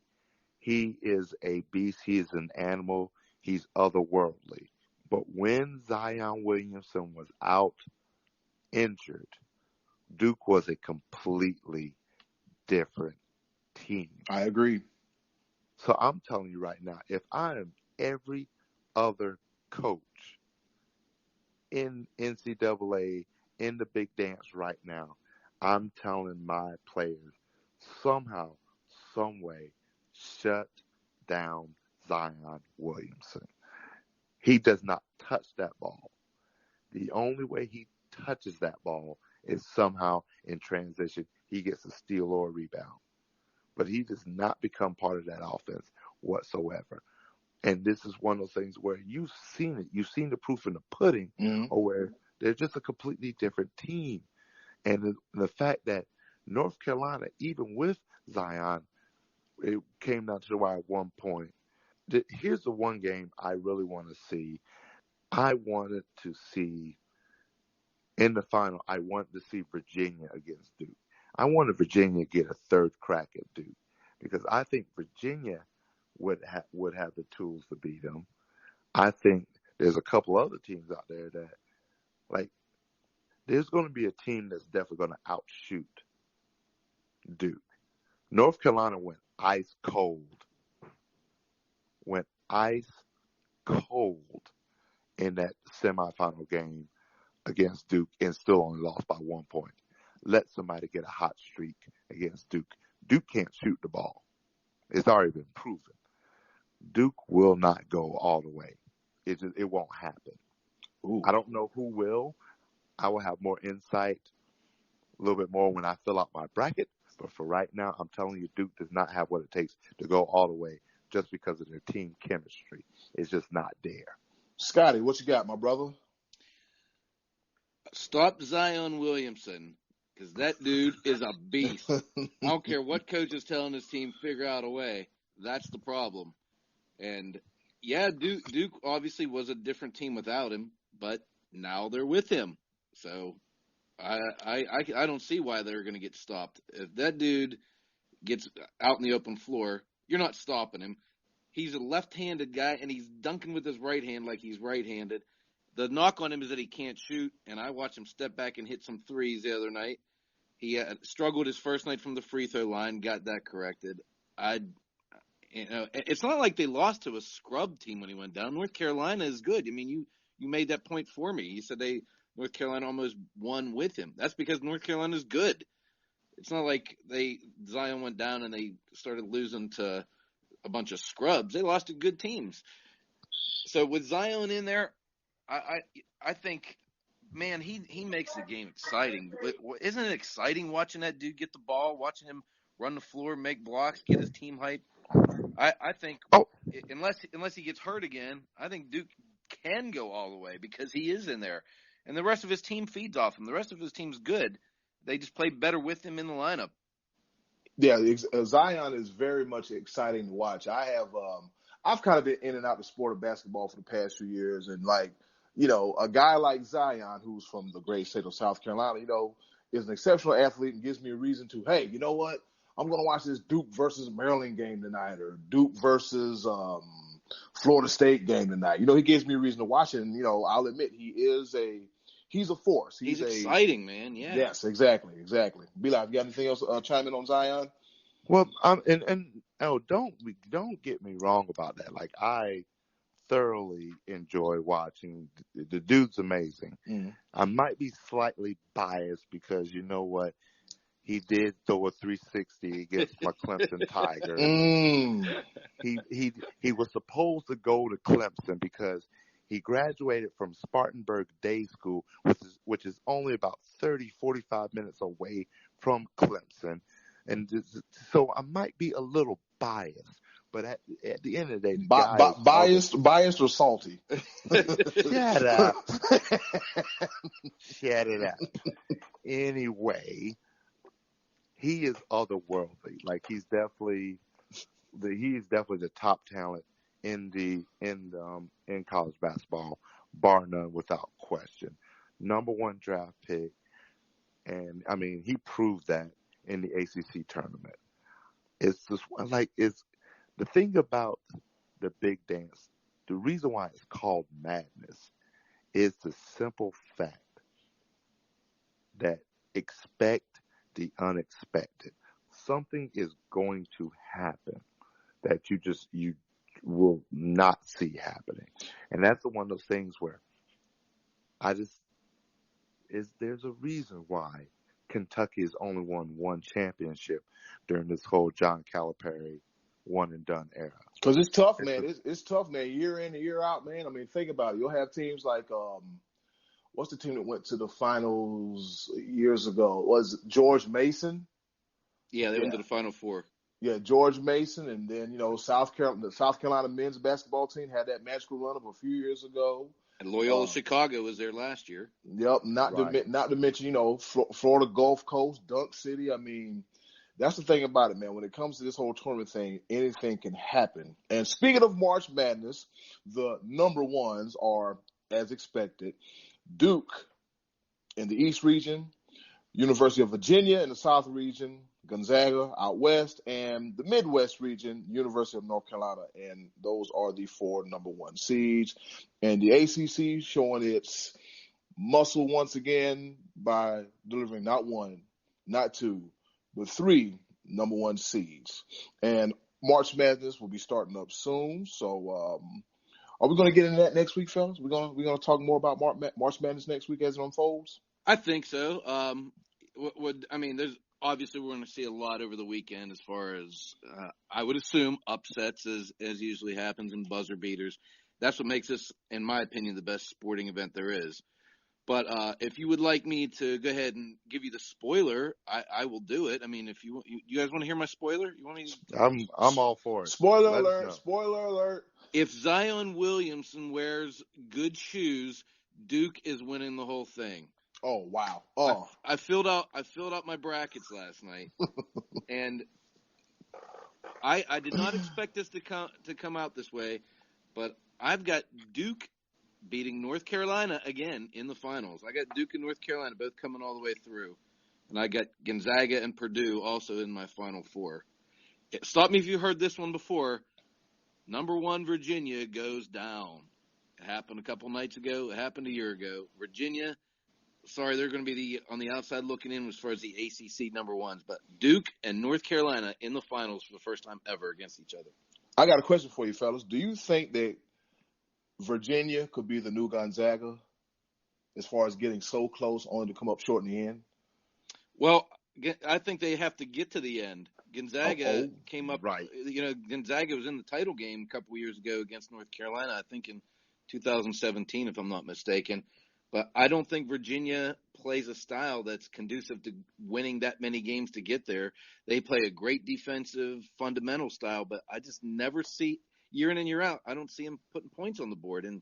He is a beast. He is an animal. He's otherworldly. But when Zion Williamson was out injured, Duke was a completely different team. I agree. So I'm telling you right now, if I am every other coach in NCAA, in the big dance right now, I'm telling my players, somehow, some way, shut down Zion Williamson. He does not touch that ball. The only way he touches that ball is somehow in transition, he gets a steal or a rebound. But he does not become part of that offense whatsoever. And this is one of those things where you've seen it. You've seen the proof in the pudding, or where they're just a completely different team. And the fact that North Carolina, even with Zion, it came down to the wire at one point. Here's the one game I really want to see. I wanted to see, in the final, I wanted to see Virginia against Duke. I wanted Virginia to get a third crack at Duke because I think Virginia would have the tools to beat them. I think there's a couple other teams out there that, like, there's going to be a team that's definitely going to outshoot Duke. North Carolina went ice cold in that semifinal game against Duke and still only lost by 1 point. Let somebody get a hot streak against Duke. Duke can't shoot the ball. It's already been proven. Duke will not go all the way. It won't happen. Ooh. I don't know who will. I will have more insight, a little bit more when I fill out my bracket. But for right now, I'm telling you, Duke does not have what it takes to go all the way just because of their team chemistry. It's just not there. Scotty, what you got, my brother? Stop Zion Williamson, because that dude is a beast. I don't care what coach is telling his team, figure out a way. That's the problem. And, yeah, Duke obviously was a different team without him, but now they're with him. So I don't see why they're going to get stopped. If that dude gets out in the open floor, you're not stopping him. He's a left-handed guy, and he's dunking with his right hand like he's right-handed. The knock on him is that he can't shoot, and I watched him step back and hit some threes the other night. He struggled his first night from the free throw line, got that corrected. It's not like they lost to a scrub team when he went down. North Carolina is good. I mean, you made that point for me. You said North Carolina almost won with him. That's because North Carolina is good. It's not like Zion went down and they started losing to a bunch of scrubs. They lost to good teams. So with Zion in there, I think, man, he makes the game exciting. Isn't it exciting watching that dude get the ball, watching him run the floor, make blocks, get his team hype? I think unless he gets hurt again, I think Duke can go all the way because he is in there. And the rest of his team feeds off him. The rest of his team's good. They just play better with him in the lineup. Yeah, Zion is very much exciting to watch. I've kind of been in and out the sport of basketball for the past few years, and a guy like Zion, who's from the great state of South Carolina, is an exceptional athlete and gives me a reason to, hey, you know what? I'm going to watch this Duke versus Maryland game tonight, or Duke versus Florida State game tonight. He gives me a reason to watch it, and I'll admit he's a force. He's exciting, man. Yeah. Yes, exactly. B-Live, you got anything else chime in on Zion? Well, don't get me wrong about that. Like, I thoroughly enjoy watching. The dude's amazing. Mm-hmm. I might be slightly biased because you know what? He did throw a 360 against my Clemson Tigers. He was supposed to go to Clemson because he graduated from Spartanburg Day School, which is only about 45 minutes away from Clemson. And so I might be a little biased, but at the end of the day, biased or salty? Shut up. Shut it up. Anyway, he is otherworldly. Like, he's definitely the top talent in college basketball, bar none, without question. Number 1 draft pick, and I mean, he proved that in the ACC tournament. It's just it's the thing about the big dance. The reason why it's called madness is the simple fact that expect the unexpected. Something is going to happen that you will not see happening. And that's one of those things where there's a reason why Kentucky has only won 1 championship during this whole John Calipari one and done era. Because it's tough, man. It's tough, man. Year in and year out, man. I mean, think about it. You'll have teams like what's the team that went to the finals years ago? Was it George Mason? Yeah, they went to the Final Four. Yeah, George Mason, and then the South Carolina men's basketball team had that magical run of a few years ago. And Loyola Chicago was there last year. Yep. Not to mention, Florida Gulf Coast, Dunk City. I mean, that's the thing about it, man. When it comes to this whole tournament thing, anything can happen. And speaking of March Madness, the number ones are, as expected, Duke in the East region, University of Virginia in the South region, Gonzaga out west, and the Midwest region, University of North Carolina. And those are the 4 number 1 seeds. And the ACC showing its muscle once again by delivering not 1, not 2, but 3 number 1 seeds. And March Madness will be starting up soon. So are we going to get into that next week, fellas? We're going to talk more about March Madness next week as it unfolds? I think so. There's obviously we're going to see a lot over the weekend as far as I would assume upsets as usually happens and buzzer beaters. That's what makes this, in my opinion, the best sporting event there is. But if you would like me to go ahead and give you the spoiler, I will do it. I mean, if you guys want to hear my spoiler, you want me? I'm all for it. Spoiler alert! Spoiler alert! If Zion Williamson wears good shoes, Duke is winning the whole thing. Oh wow! Oh, I filled out my brackets last night, and I did not expect this to come out this way, but I've got Duke beating North Carolina again in the finals. I got Duke and North Carolina both coming all the way through, and I got Gonzaga and Purdue also in my Final Four. Stop me if you heard this one before. Number 1 Virginia goes down. It happened a couple nights ago. It happened a year ago. Virginia. Sorry, they're going to be on the outside looking in as far as the ACC number 1s. But Duke and North Carolina in the finals for the first time ever against each other. I got a question for you, fellas. Do you think that Virginia could be the new Gonzaga as far as getting so close only to come up short in the end? Well, I think they have to get to the end. Gonzaga came up. Right. Gonzaga was in the title game a couple years ago against North Carolina, I think in 2017, if I'm not mistaken. But I don't think Virginia plays a style that's conducive to winning that many games to get there. They play a great defensive, fundamental style, but I just never see, year in and year out, I don't see them putting points on the board. And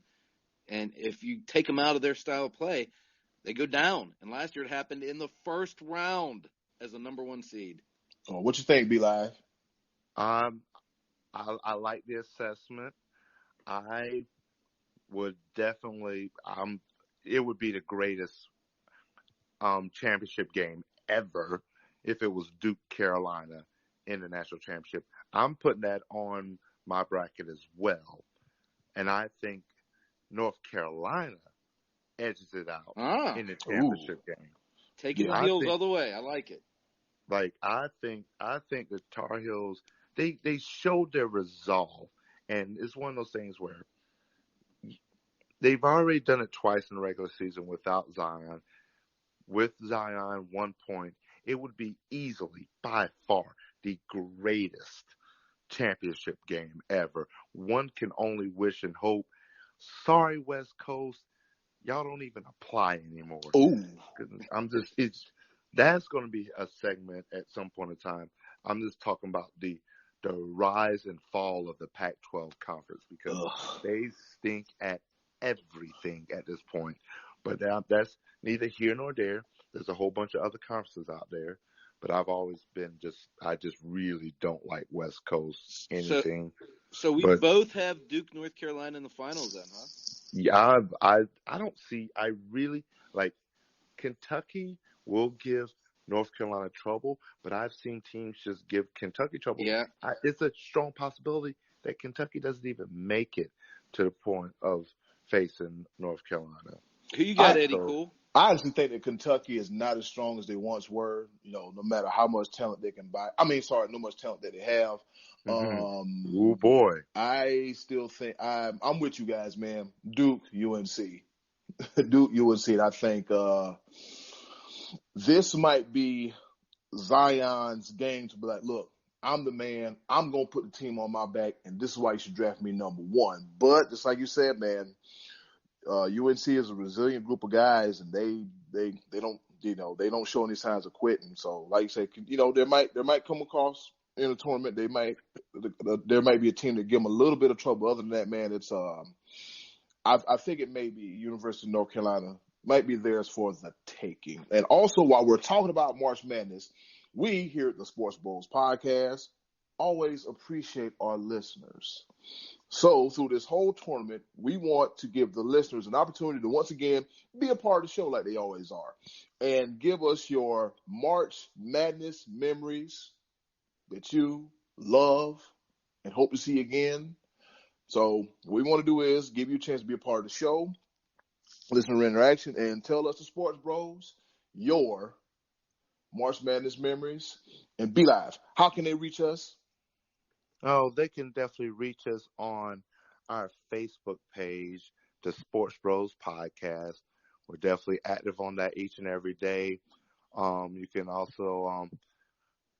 if you take them out of their style of play, they go down. And last year it happened in the first round as a number 1 seed. Oh, what you think, B-Live? I like the assessment. I would definitely it would be the greatest championship game ever if it was Duke Carolina in the national championship. I'm putting that on my bracket as well. And I think North Carolina edges it out in the championship game. Taking the Heels all the way. I like it. Like I think the Tar Heels they showed their resolve, and it's one of those things where they've already done it twice in the regular season without Zion. With Zion, 1 point, it would be easily, by far, the greatest championship game ever. One can only wish and hope. Sorry, West Coast, y'all don't even apply anymore. Ooh. That's going to be a segment at some point in time. I'm just talking about the rise and fall of the Pac-12 conference because they stink at everything at this point. But that's neither here nor there. There's a whole bunch of other conferences out there. But I've always been I just really don't like West Coast anything. So we both have Duke, North Carolina in the finals then, huh? Yeah, I don't see, I really, like, Kentucky will give North Carolina trouble, but I've seen teams just give Kentucky trouble. Yeah. It's a strong possibility that Kentucky doesn't even make it to the point of facing North Carolina. Who you got, Eddy? Kool? I honestly think that Kentucky is not as strong as they once were, no matter how much talent they can buy. No much talent that they have. Mm-hmm. Oh, boy. I still think I'm with you guys, man. Duke, UNC. Duke, UNC. And I think this might be Zion's game to be like, look, I'm the man. I'm going to put the team on my back, and this is why you should draft me number 1. But just like you said, man, UNC is a resilient group of guys, and they don't they don't show any signs of quitting. So, like you said, there might come across in a tournament, there might be a team that give them a little bit of trouble. Other than that, man, it's I think it may be University of North Carolina might be theirs for the taking. And also, while we're talking about March Madness, we here at the SportsBros Podcast always appreciate our listeners. So through this whole tournament, we want to give the listeners an opportunity to once again be a part of the show like they always are, and give us your March Madness memories that you love and hope to see again. So what we want to do is give you a chance to be a part of the show, listener interaction, and tell us, the Sports Bros, your March Madness memories. And be live. How can they reach us? Oh, they can definitely reach us on our Facebook page, the Sports Bros Podcast. We're definitely active on that each and every day. You can also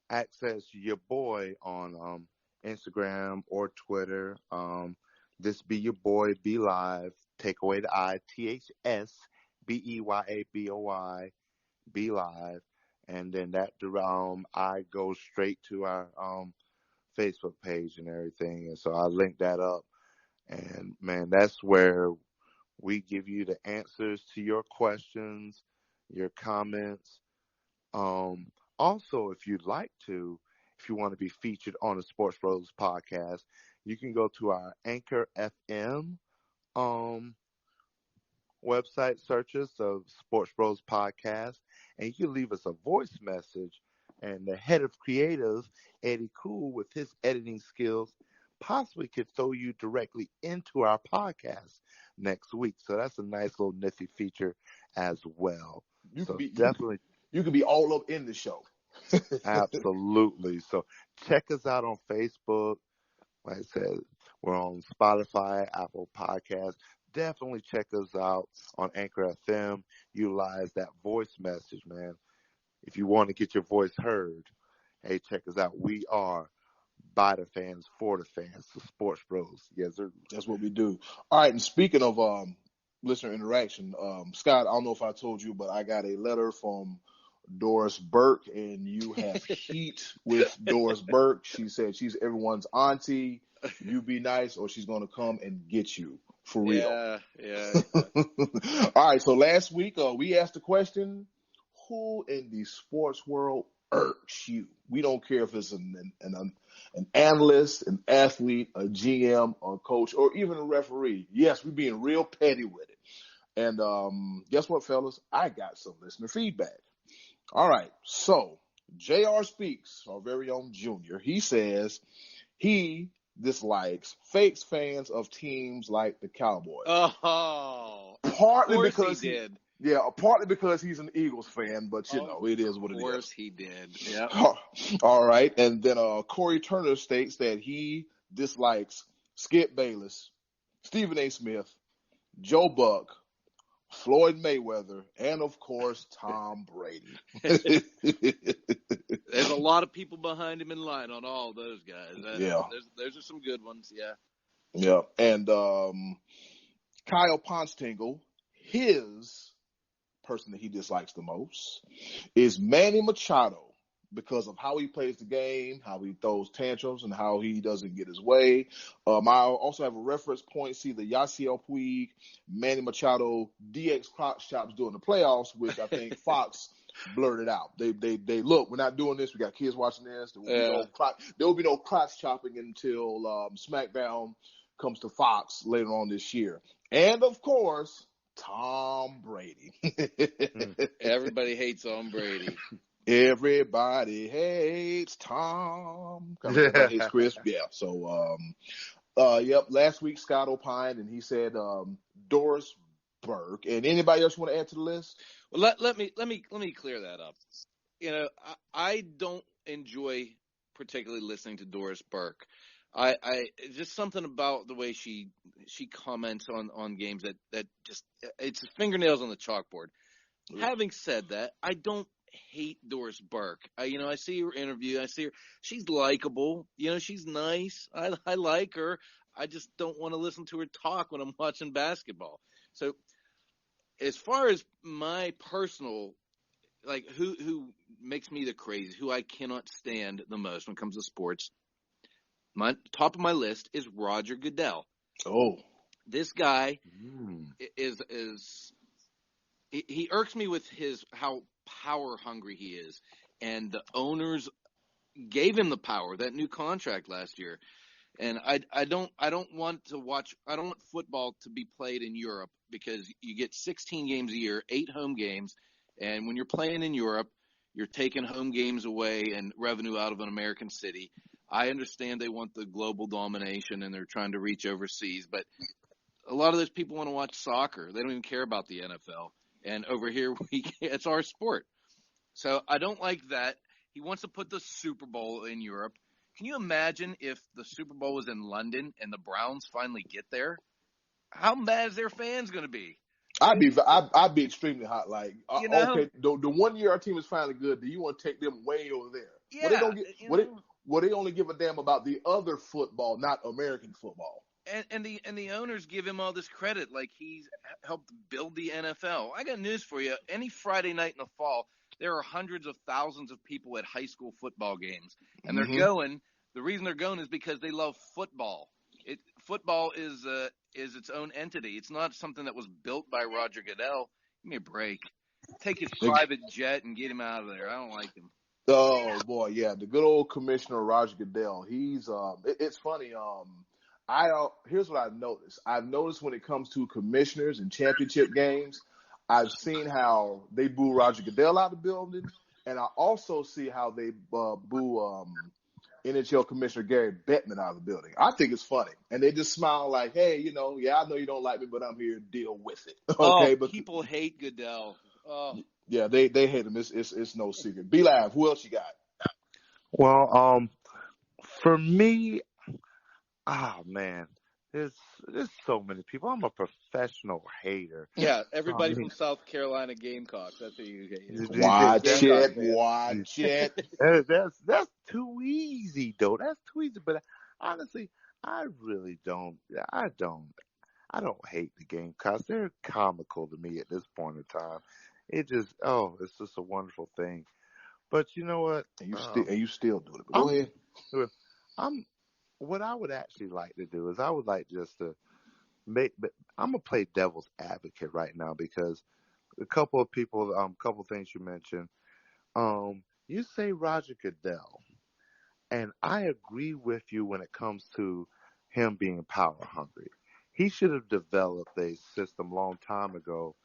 access your boy on Instagram or Twitter. This be your boy, be live. Take away the I, THSBEYABOY, be live. And then that I go straight to our Facebook page and everything. And so I link that up. And man, that's where we give you the answers to your questions, your comments. Also, if you'd like to, if you want to be featured on the Sports Bros Podcast, you can go to our Anchor FM website searches of Sports Bros Podcast, and you can leave us a voice message. And the head of creative, Eddy, Kool, with his editing skills, possibly could throw you directly into our podcast next week. So that's a nice little nifty feature as well. You So can be definitely. You can be all up in the show. Absolutely. So check us out on Facebook. Like I said, we're on Spotify, Apple Podcasts. Definitely check us out on Anchor FM. Utilize that voice message, man. If you want to get your voice heard, hey, check us out. We are by the fans, for the fans, the Sports Bros. Yes, sir. That's what we do. All right, and speaking of listener interaction, Scott, I don't know if I told you, but I got a letter from Doris Burke, and you have heat with Doris Burke. She said she's everyone's auntie. You be nice, or she's going to come and get you. For real. Yeah. All right, so last week we asked the question, who in the sports world irks you? We don't care if it's an analyst, an athlete, a GM, a coach, or even a referee. Yes, we're being real petty with it. And guess what, fellas? I got some listener feedback. All right, so JR Speaks, our very own Junior, he says he dislikes fake fans of teams like the Cowboys. Oh, partly of course because he did. Yeah, partly because he's an Eagles fan, but you know, it is what it is. Of course he did. Yeah. All right, and then Corey Turner states that he dislikes Skip Bayless, Stephen A. Smith, Joe Buck, Floyd Mayweather, and of course Tom Brady. There's a lot of people behind him in line on all those guys. Yeah. There's some good ones. Yeah. Yeah, and Kyle Ponstingle, his person that he dislikes the most is Manny Machado, because of how he plays the game, how he throws tantrums, and how he doesn't get his way. I also have a reference point. See the Yasiel Puig, Manny Machado, DX crotch chops during the playoffs, which I think Fox blurted out. They look, we're not doing this. We got kids watching this. There will be no crotch chopping until SmackDown comes to Fox later on this year. And of course, Tom Brady. Everybody hates Tom Brady. Everybody hates Tom. Everybody hates Chris. Yeah. So, yep. Last week Scott opined, and he said Doris Burke. And anybody else want to add to the list? Well, let me clear that up. You know, I don't enjoy particularly listening to Doris Burke. I just something about the way she comments on games that just, it's fingernails on the chalkboard. Yeah. Having said that, I don't hate Doris Burke. I see her interview. I see her. She's likable. She's nice. I like her. I just don't want to listen to her talk when I'm watching basketball. So as far as my personal, like who makes me the crazy, who I cannot stand the most when it comes to sports, my top of my list is Roger Goodell. Oh. This guy Mm. he irks me with how power hungry he is, and the owners gave him the power, that new contract last year. And I don't want football to be played in Europe, because you get 16 games a year, 8 home games, and when you're playing in Europe, you're taking home games away and revenue out of an American city. I understand they want the global domination and they're trying to reach overseas, but a lot of those people want to watch soccer. They don't even care about the NFL. And over here, it's our sport. So I don't like that. He wants to put the Super Bowl in Europe. Can you imagine if the Super Bowl was in London and the Browns finally get there? How mad is their fans going to be? I'd be extremely hot. Like, okay, the 1 year our team is finally good, do you want to take them way over there? Yeah. They only give a damn about the other football, not American football. And the owners give him all this credit, like he's helped build the NFL. I got news for you. Any Friday night in the fall, there are hundreds of thousands of people at high school football games, and they're going. The reason they're going is because they love football. Football is its own entity. It's not something that was built by Roger Goodell. Give me a break. Take his private jet and get him out of there. I don't like him. Oh boy, yeah, the good old Commissioner Roger Goodell. He's it's funny. Here's what I've noticed. I've noticed when it comes to commissioners and championship games, I've seen how they boo Roger Goodell out of the building, and I also see how they boo NHL Commissioner Gary Bettman out of the building. I think it's funny, and they just smile like, "Hey, I know you don't like me, but I'm here to deal with it." Okay, but people hate Goodell. Oh. Yeah, they hate him. It's no secret. Be Live. Who else you got? Well, for me, man, there's so many people. I'm a professional hater. Yeah, everybody from South Carolina Gamecocks. That's who you hate. Watch it. That's too easy, though. That's too easy. But honestly, I really don't. I don't hate the Gamecocks. They're comical to me at this point in time. It's just a wonderful thing. But you know what? And you still do it. But go ahead. What I would actually like to do is I would like just to but I'm gonna play devil's advocate right now, because a couple of people, couple things you mentioned. You say Roger Goodell, and I agree with you when it comes to him being power hungry. He should have developed a system a long time ago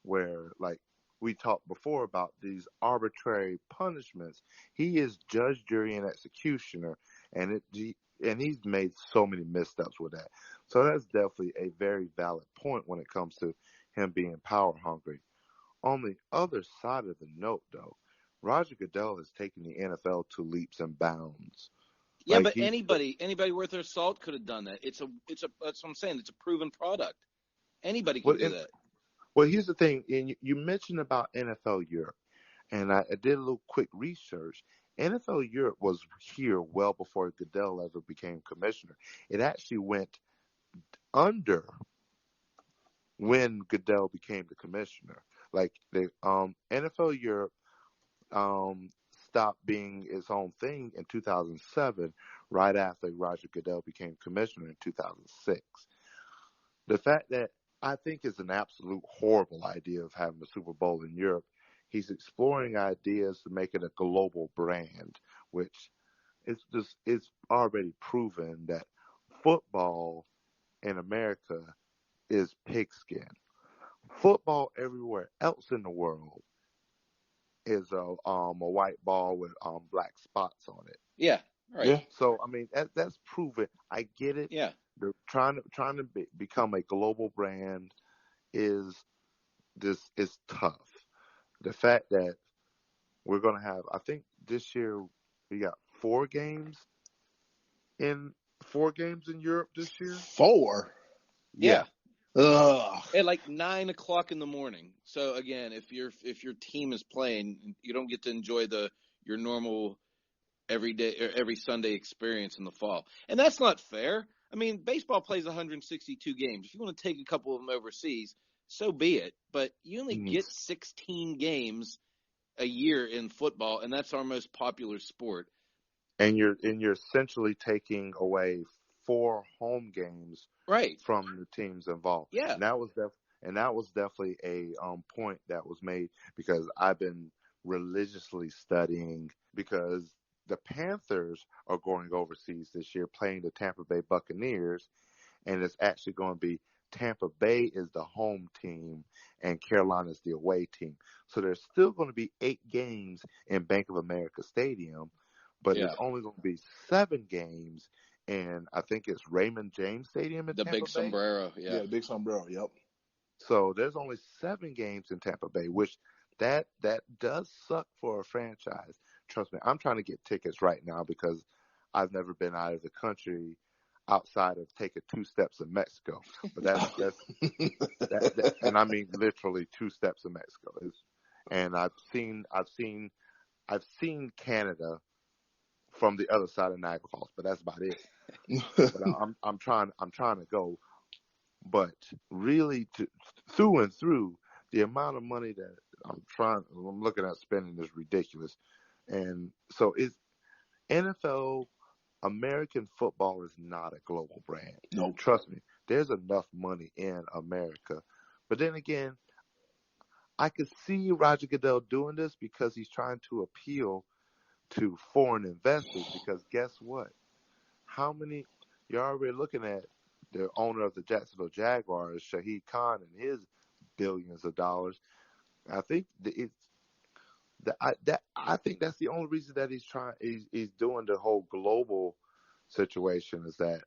where, like we talked before about these arbitrary punishments. He is judge, jury, and executioner, and he's made so many missteps with that. So that's definitely a very valid point when it comes to him being power hungry. On the other side of the note, though, Roger Goodell has taken the NFL to leaps and bounds. Yeah, like, but anybody worth their salt could have done that. That's what I'm saying. It's a proven product. Anybody can do that. Well, here's the thing. You mentioned about NFL Europe, and I did a little quick research. NFL Europe was here well before Goodell ever became commissioner. It actually went under when Goodell became the commissioner. Like the NFL Europe stopped being its own thing in 2007, right after Roger Goodell became commissioner in 2006. The fact that I think is an absolute horrible idea of having a Super Bowl in Europe. He's exploring ideas to make it a global brand, which it's already proven that football in America is pigskin. Football everywhere else in the world is a white ball with black spots on it. Yeah, right. Yeah. So I mean that's proven. I get it. Yeah. They're trying to become a global brand is tough. The fact that we're going to have, I think this year we got 4 games in Europe this year. 4? Yeah. Ugh. At like 9 o'clock in the morning. So again, if your team is playing, you don't get to enjoy your normal every day or every Sunday experience in the fall, and that's not fair. I mean, baseball plays 162 games. If you want to take a couple of them overseas, so be it. But you only get 16 games a year in football, and that's our most popular sport. And you're essentially taking away 4 home games Right. from the teams involved. Yeah. And that was definitely a point that was made because I've been religiously studying because the Panthers are going overseas this year playing the Tampa Bay Buccaneers, and it's actually going to be Tampa Bay is the home team and Carolina is the away team. So there's still going to be 8 games in Bank of America Stadium, but Yeah. there's only going to be 7 games in, I think it's Raymond James Stadium in The Tampa big Bay. sombrero. Yeah. Yeah, big sombrero. Yep. So there's only 7 games in Tampa Bay, which that does suck for a franchise. Trust me, I'm trying to get tickets right now because I've never been out of the country outside of taking 2 steps in Mexico. But that and I mean literally 2 steps in Mexico. And I've seen Canada from the other side of Niagara Falls, but that's about it. But I'm trying to go. But really, through and through, the amount of money that I'm looking at spending is ridiculous. And so NFL, American football is not a global brand. Nope. Trust me, there's enough money in America. But then again, I could see Roger Goodell doing this because he's trying to appeal to foreign investors because guess what? You're already looking at the owner of the Jacksonville Jaguars, Shahid Khan, and his billions of dollars. I think I think that's the only reason that he's doing the whole global situation is that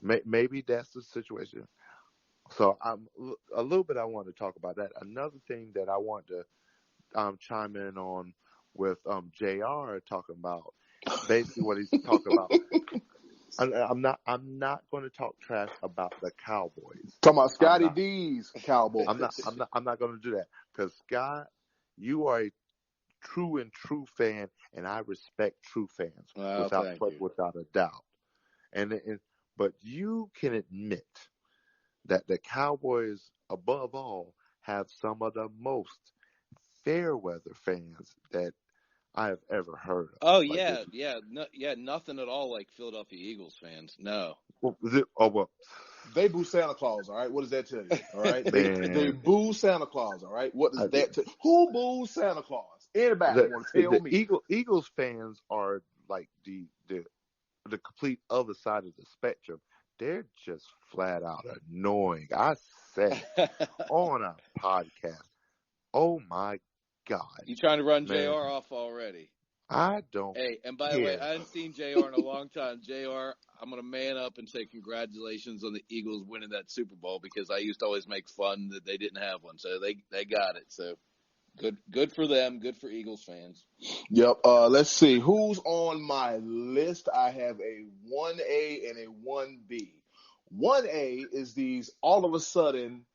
maybe that's the situation. So a little bit I want to talk about that. Another thing that I want to chime in on with JR talking about basically what he's talking about. I'm not going to talk trash about the Cowboys. Talking about Scotty D's Cowboys. I'm not going to do that because Scott, you are a true fan, and I respect true fans without a doubt. But you can admit that the Cowboys, above all, have some of the most fair weather fans that I have ever heard of. Oh, yeah, nothing at all like Philadelphia Eagles fans. No. Well, they boo Santa Claus, all right? What does that tell you, all right? They boo Santa Claus, all right? What does that tell you? Who boos Santa Claus? Anybody want to tell me? Eagles fans are like the complete other side of the spectrum. They're just flat out annoying. I said on a podcast, oh my God. You trying to run JR off already? I don't Hey, and by the way, I haven't seen JR in a long time. JR, I'm going to man up and say congratulations on the Eagles winning that Super Bowl because I used to always make fun that they didn't have one. So they got it. So good for them. Good for Eagles fans. Yep. Let's see. Who's on my list? I have a 1A and a 1B. 1A is these all of a sudden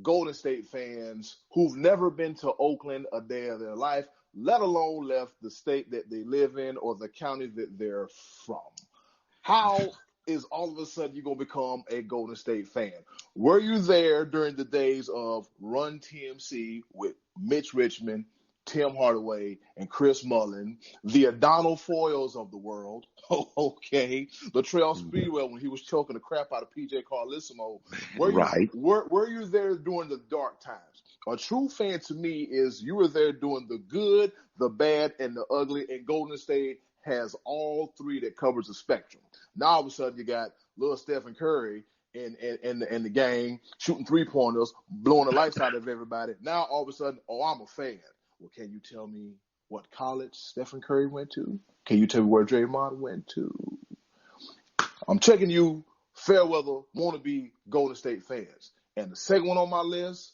Golden State fans who've never been to Oakland a day of their life, let alone left the state that they live in or the county that they're from. How is all of a sudden you're going to become a Golden State fan? Were you there during the days of Run TMC with Mitch Richmond, Tim Hardaway, and Chris Mullin, the Adonal Foyles of the world, okay, Latrell Speedwell when he was choking the crap out of PJ Carlissimo? Were you there during the dark times? A true fan to me is you were there doing the good, the bad, and the ugly, and Golden State has all 3 that covers the spectrum. Now all of a sudden you got little Stephen Curry in the game shooting 3-pointers, blowing the lights out of everybody. Now all of a sudden, I'm a fan. Well, can you tell me what college Stephen Curry went to? Can you tell me where Draymond went to? I'm checking you, fair weather, wannabe Golden State fans. And the second one on my list,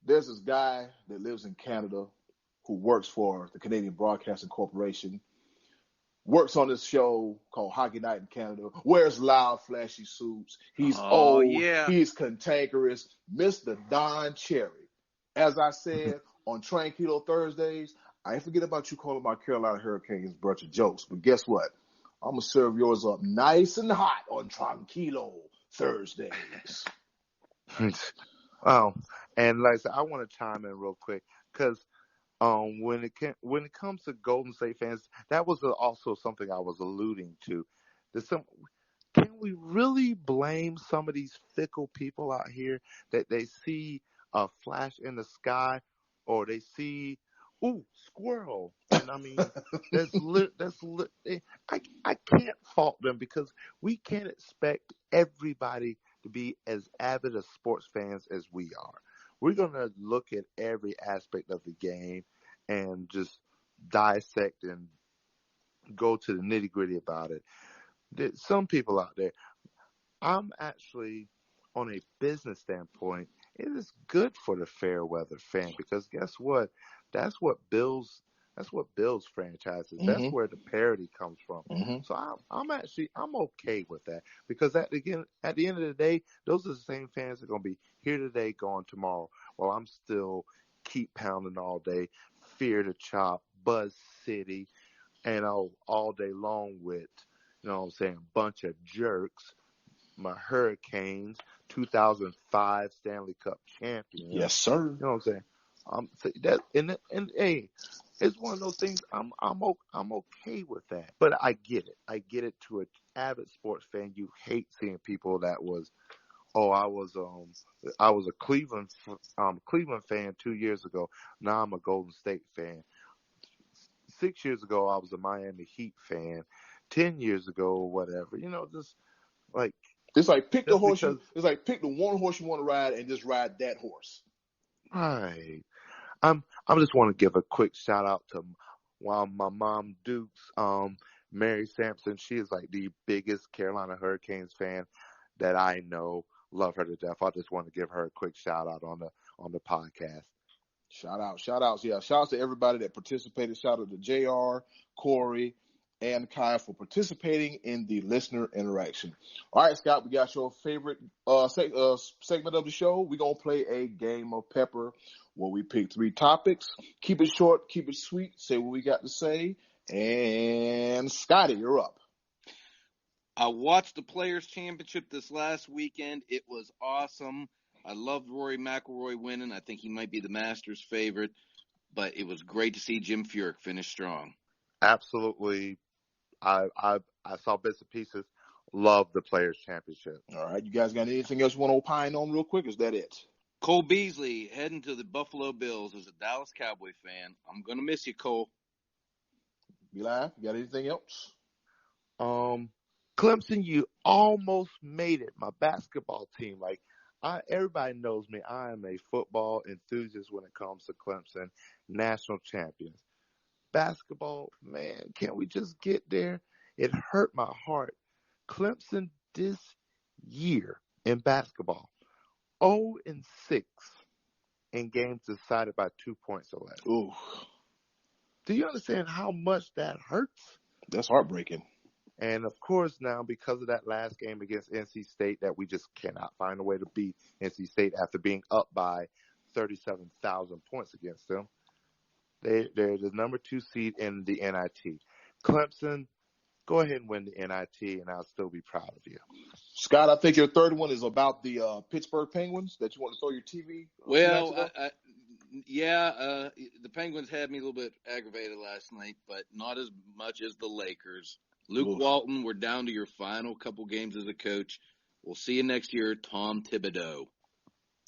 there's this guy that lives in Canada who works for the Canadian Broadcasting Corporation, works on this show called Hockey Night in Canada, wears loud, flashy suits. He's old. Yeah. He's cantankerous. Mr. Don Cherry. As I said, on Tranquilo Thursdays, I ain't forget about you calling my Carolina Hurricanes a bunch of jokes, but guess what? I'm going to serve yours up nice and hot on Tranquilo Thursdays. Wow. And like I said, I want to chime in real quick because when it comes to Golden State fans, that was also something I was alluding to. we really blame some of these fickle people out here that they see a flash in the sky or they see, ooh, squirrel? And I mean, I can't fault them because we can't expect everybody to be as avid as sports fans as we are. We're going to look at every aspect of the game and just dissect and go to the nitty gritty about it. There's some people out there, I'm actually, on a business standpoint, it is good for the fair weather fan because guess what? That's what builds. That's what builds franchises. That's Mm-hmm. where the parity comes from. Mm-hmm. So I'm okay with that because at the end of the day, those are the same fans that are gonna be here today, gone tomorrow. While I'm still keep pounding all day, fear to chop, Buzz City, and all day long with, you know what I'm saying, bunch of jerks. My Hurricanes, 2005 Stanley Cup champions. Yes, sir. You know what I'm saying? So that and hey, it's one of those things. I'm okay with that, but I get it. I get it. To an avid sports fan, you hate seeing people that was. Oh, I was a Cleveland fan 2 years ago. Now I'm a Golden State fan. 6 years ago, I was a Miami Heat fan. 10 years ago, whatever. You know, just like It's like pick the just horse. because. It's like pick the one horse you want to ride and just ride that horse. Right. I just want to give a quick shout out to my mom Dukes, Mary Sampson. She is like the biggest Carolina Hurricanes fan that I know. Love her to death. I just want to give her a quick shout out on the podcast. Shout outs. Yeah, shout out to everybody that participated. Shout out to JR, Corey, and Kai for participating in the listener interaction. All right, Scott, we got your favorite segment of the show. We're going to play a game of Pepper where we pick 3 topics. Keep it short, keep it sweet, say what we got to say. And Scotty, you're up. I watched the Players' Championship this last weekend. It was awesome. I loved Rory McIlroy winning. I think he might be the Masters' favorite. But it was great to see Jim Furyk finish strong. Absolutely. I saw bits and pieces. Love the Players' Championship. All right, you guys got anything else you want to opine on real quick? Is that it? Cole Beasley heading to the Buffalo Bills as a Dallas Cowboy fan. I'm going to miss you, Cole. Be live. You got anything else? Clemson, you almost made it. My basketball team, everybody knows me. I am a football enthusiast when it comes to Clemson, national champions. Basketball, man, can't we just get there? It hurt my heart. Clemson this year in basketball, 0-6 in games decided by 2 points or less. Ooh. Do you understand how much that hurts? That's heartbreaking. And, of course, now because of that last game against NC State that we just cannot find a way to beat NC State after being up by 37,000 points against them, they're the number 2 seed in the NIT. Clemson, go ahead and win the NIT, and I'll still be proud of you. Scott, I think your third one is about the Pittsburgh Penguins that you want to throw your TV. Well, the Penguins had me a little bit aggravated last night, but not as much as the Lakers. Luke Walton, we're down to your final couple games as a coach. We'll see you next year, Tom Thibodeau.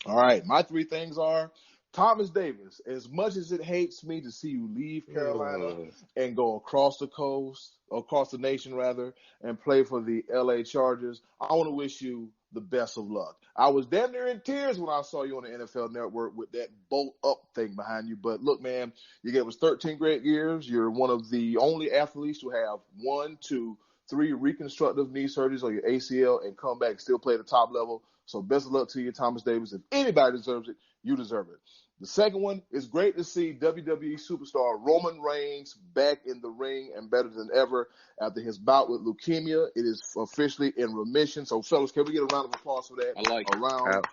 All right, my 3 things are Thomas Davis. As much as it hates me to see you leave Carolina and go across the coast, across the nation rather, and play for the LA Chargers, I want to wish you the best of luck. I was damn near in tears when I saw you on the NFL Network with that bolt up thing behind you. But look, man, you gave us 13 great years. You're one of the only athletes to have 1, 2, 3 reconstructive knee surgeries on your ACL and come back and still play at the top level. So best of luck to you, Thomas Davis. If anybody deserves it, you deserve it. The second one is great to see WWE superstar Roman Reigns back in the ring and better than ever after his bout with leukemia. It is officially in remission. So, fellas, can we get a round of applause for that? I like it. A round of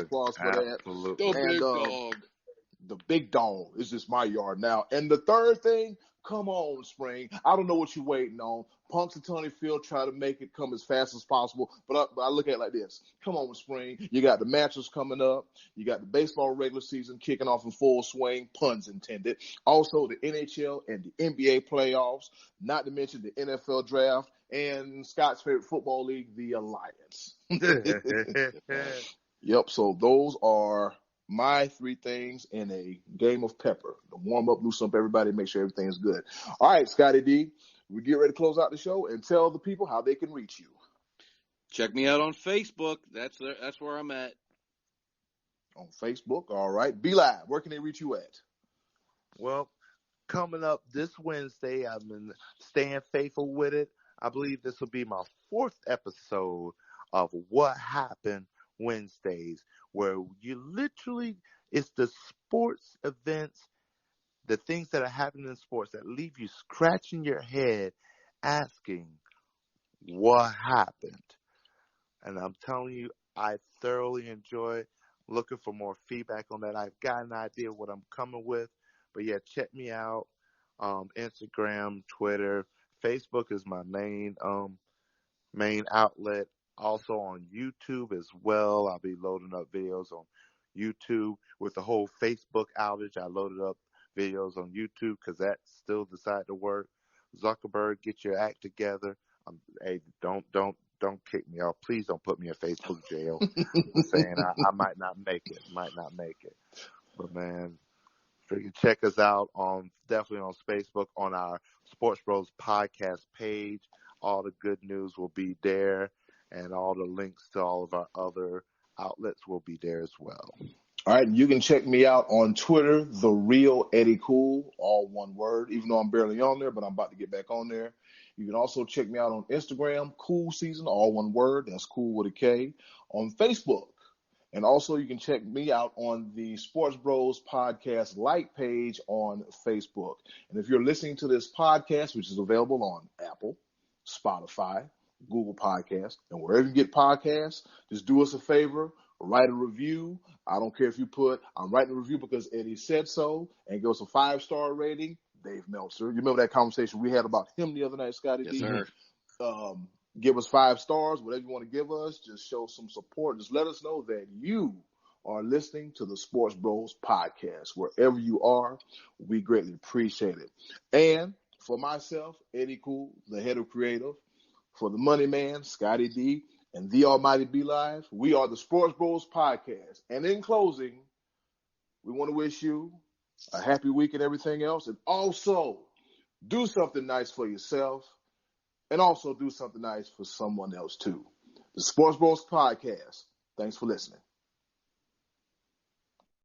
applause for that. The big dog. The big dog is just my yard now. And the third thing, Come on, spring. I don't know what you're waiting on. Punxsutawney Phil try to make it come as fast as possible, but I look at it like this. Come on, spring. You got the matches coming up. You got the baseball regular season kicking off in full swing, puns intended. Also, the NHL and the NBA playoffs, not to mention the NFL draft and Scott's favorite football league, the Alliance. Yep, so those are my 3 things in a game of pepper. To warm up, loosen up everybody, make sure everything is good. All right, Scotty D, we get ready to close out the show and tell the people how they can reach you. Check me out on Facebook. That's where I'm at. On Facebook, all right. Be Live, where can they reach you at? Well, coming up this Wednesday, I've been staying faithful with it. I believe this will be my 4th episode of What Happened Wednesdays, where you literally, it's the sports events, the things that are happening in sports that leave you scratching your head asking, what happened? And I'm telling you, I thoroughly enjoy it. Looking for more feedback on that. I've got an idea of what I'm coming with. But yeah, check me out. Instagram, Twitter, Facebook is my main outlet. Also on YouTube as well. I'll be loading up videos on YouTube. With the whole Facebook outage, I loaded up videos on YouTube because that still decided to work. Zuckerberg, get your act together. Hey, don't kick me off. Please don't put me in Facebook jail. I'm saying I might not make it. But man, freaking check us out definitely on Facebook on our SportsBros Podcast page. All the good news will be there, and all the links to all of our other outlets will be there as well. All right, you can check me out on Twitter, The Real Eddy Kool, all one word, even though I'm barely on there, but I'm about to get back on there. You can also check me out on Instagram, Kool Season, all one word, that's Kool with a K, on Facebook. And also you can check me out on the Sports Bros Podcast like page on Facebook. And if you're listening to this podcast, which is available on Apple, Spotify, Google Podcasts, and wherever you get podcasts, just do us a favor, write a review. I don't care if you put, I'm writing a review because Eddy said so, and give us a 5-star rating. Dave Meltzer. You remember that conversation we had about him the other night, Scotty? Yes, sir. Give us 5 stars, whatever you want to give us. Just show some support. Just let us know that you are listening to the Sports Bros Podcast. Wherever you are, we greatly appreciate it. And for myself, Eddy Kool, the head of creative, for the money man, Scotty D, and the almighty Be Live, we are the Sports Bros Podcast. And in closing, we want to wish you a happy week and everything else. And also, do something nice for yourself. And also do something nice for someone else, too. The Sports Bros Podcast. Thanks for listening.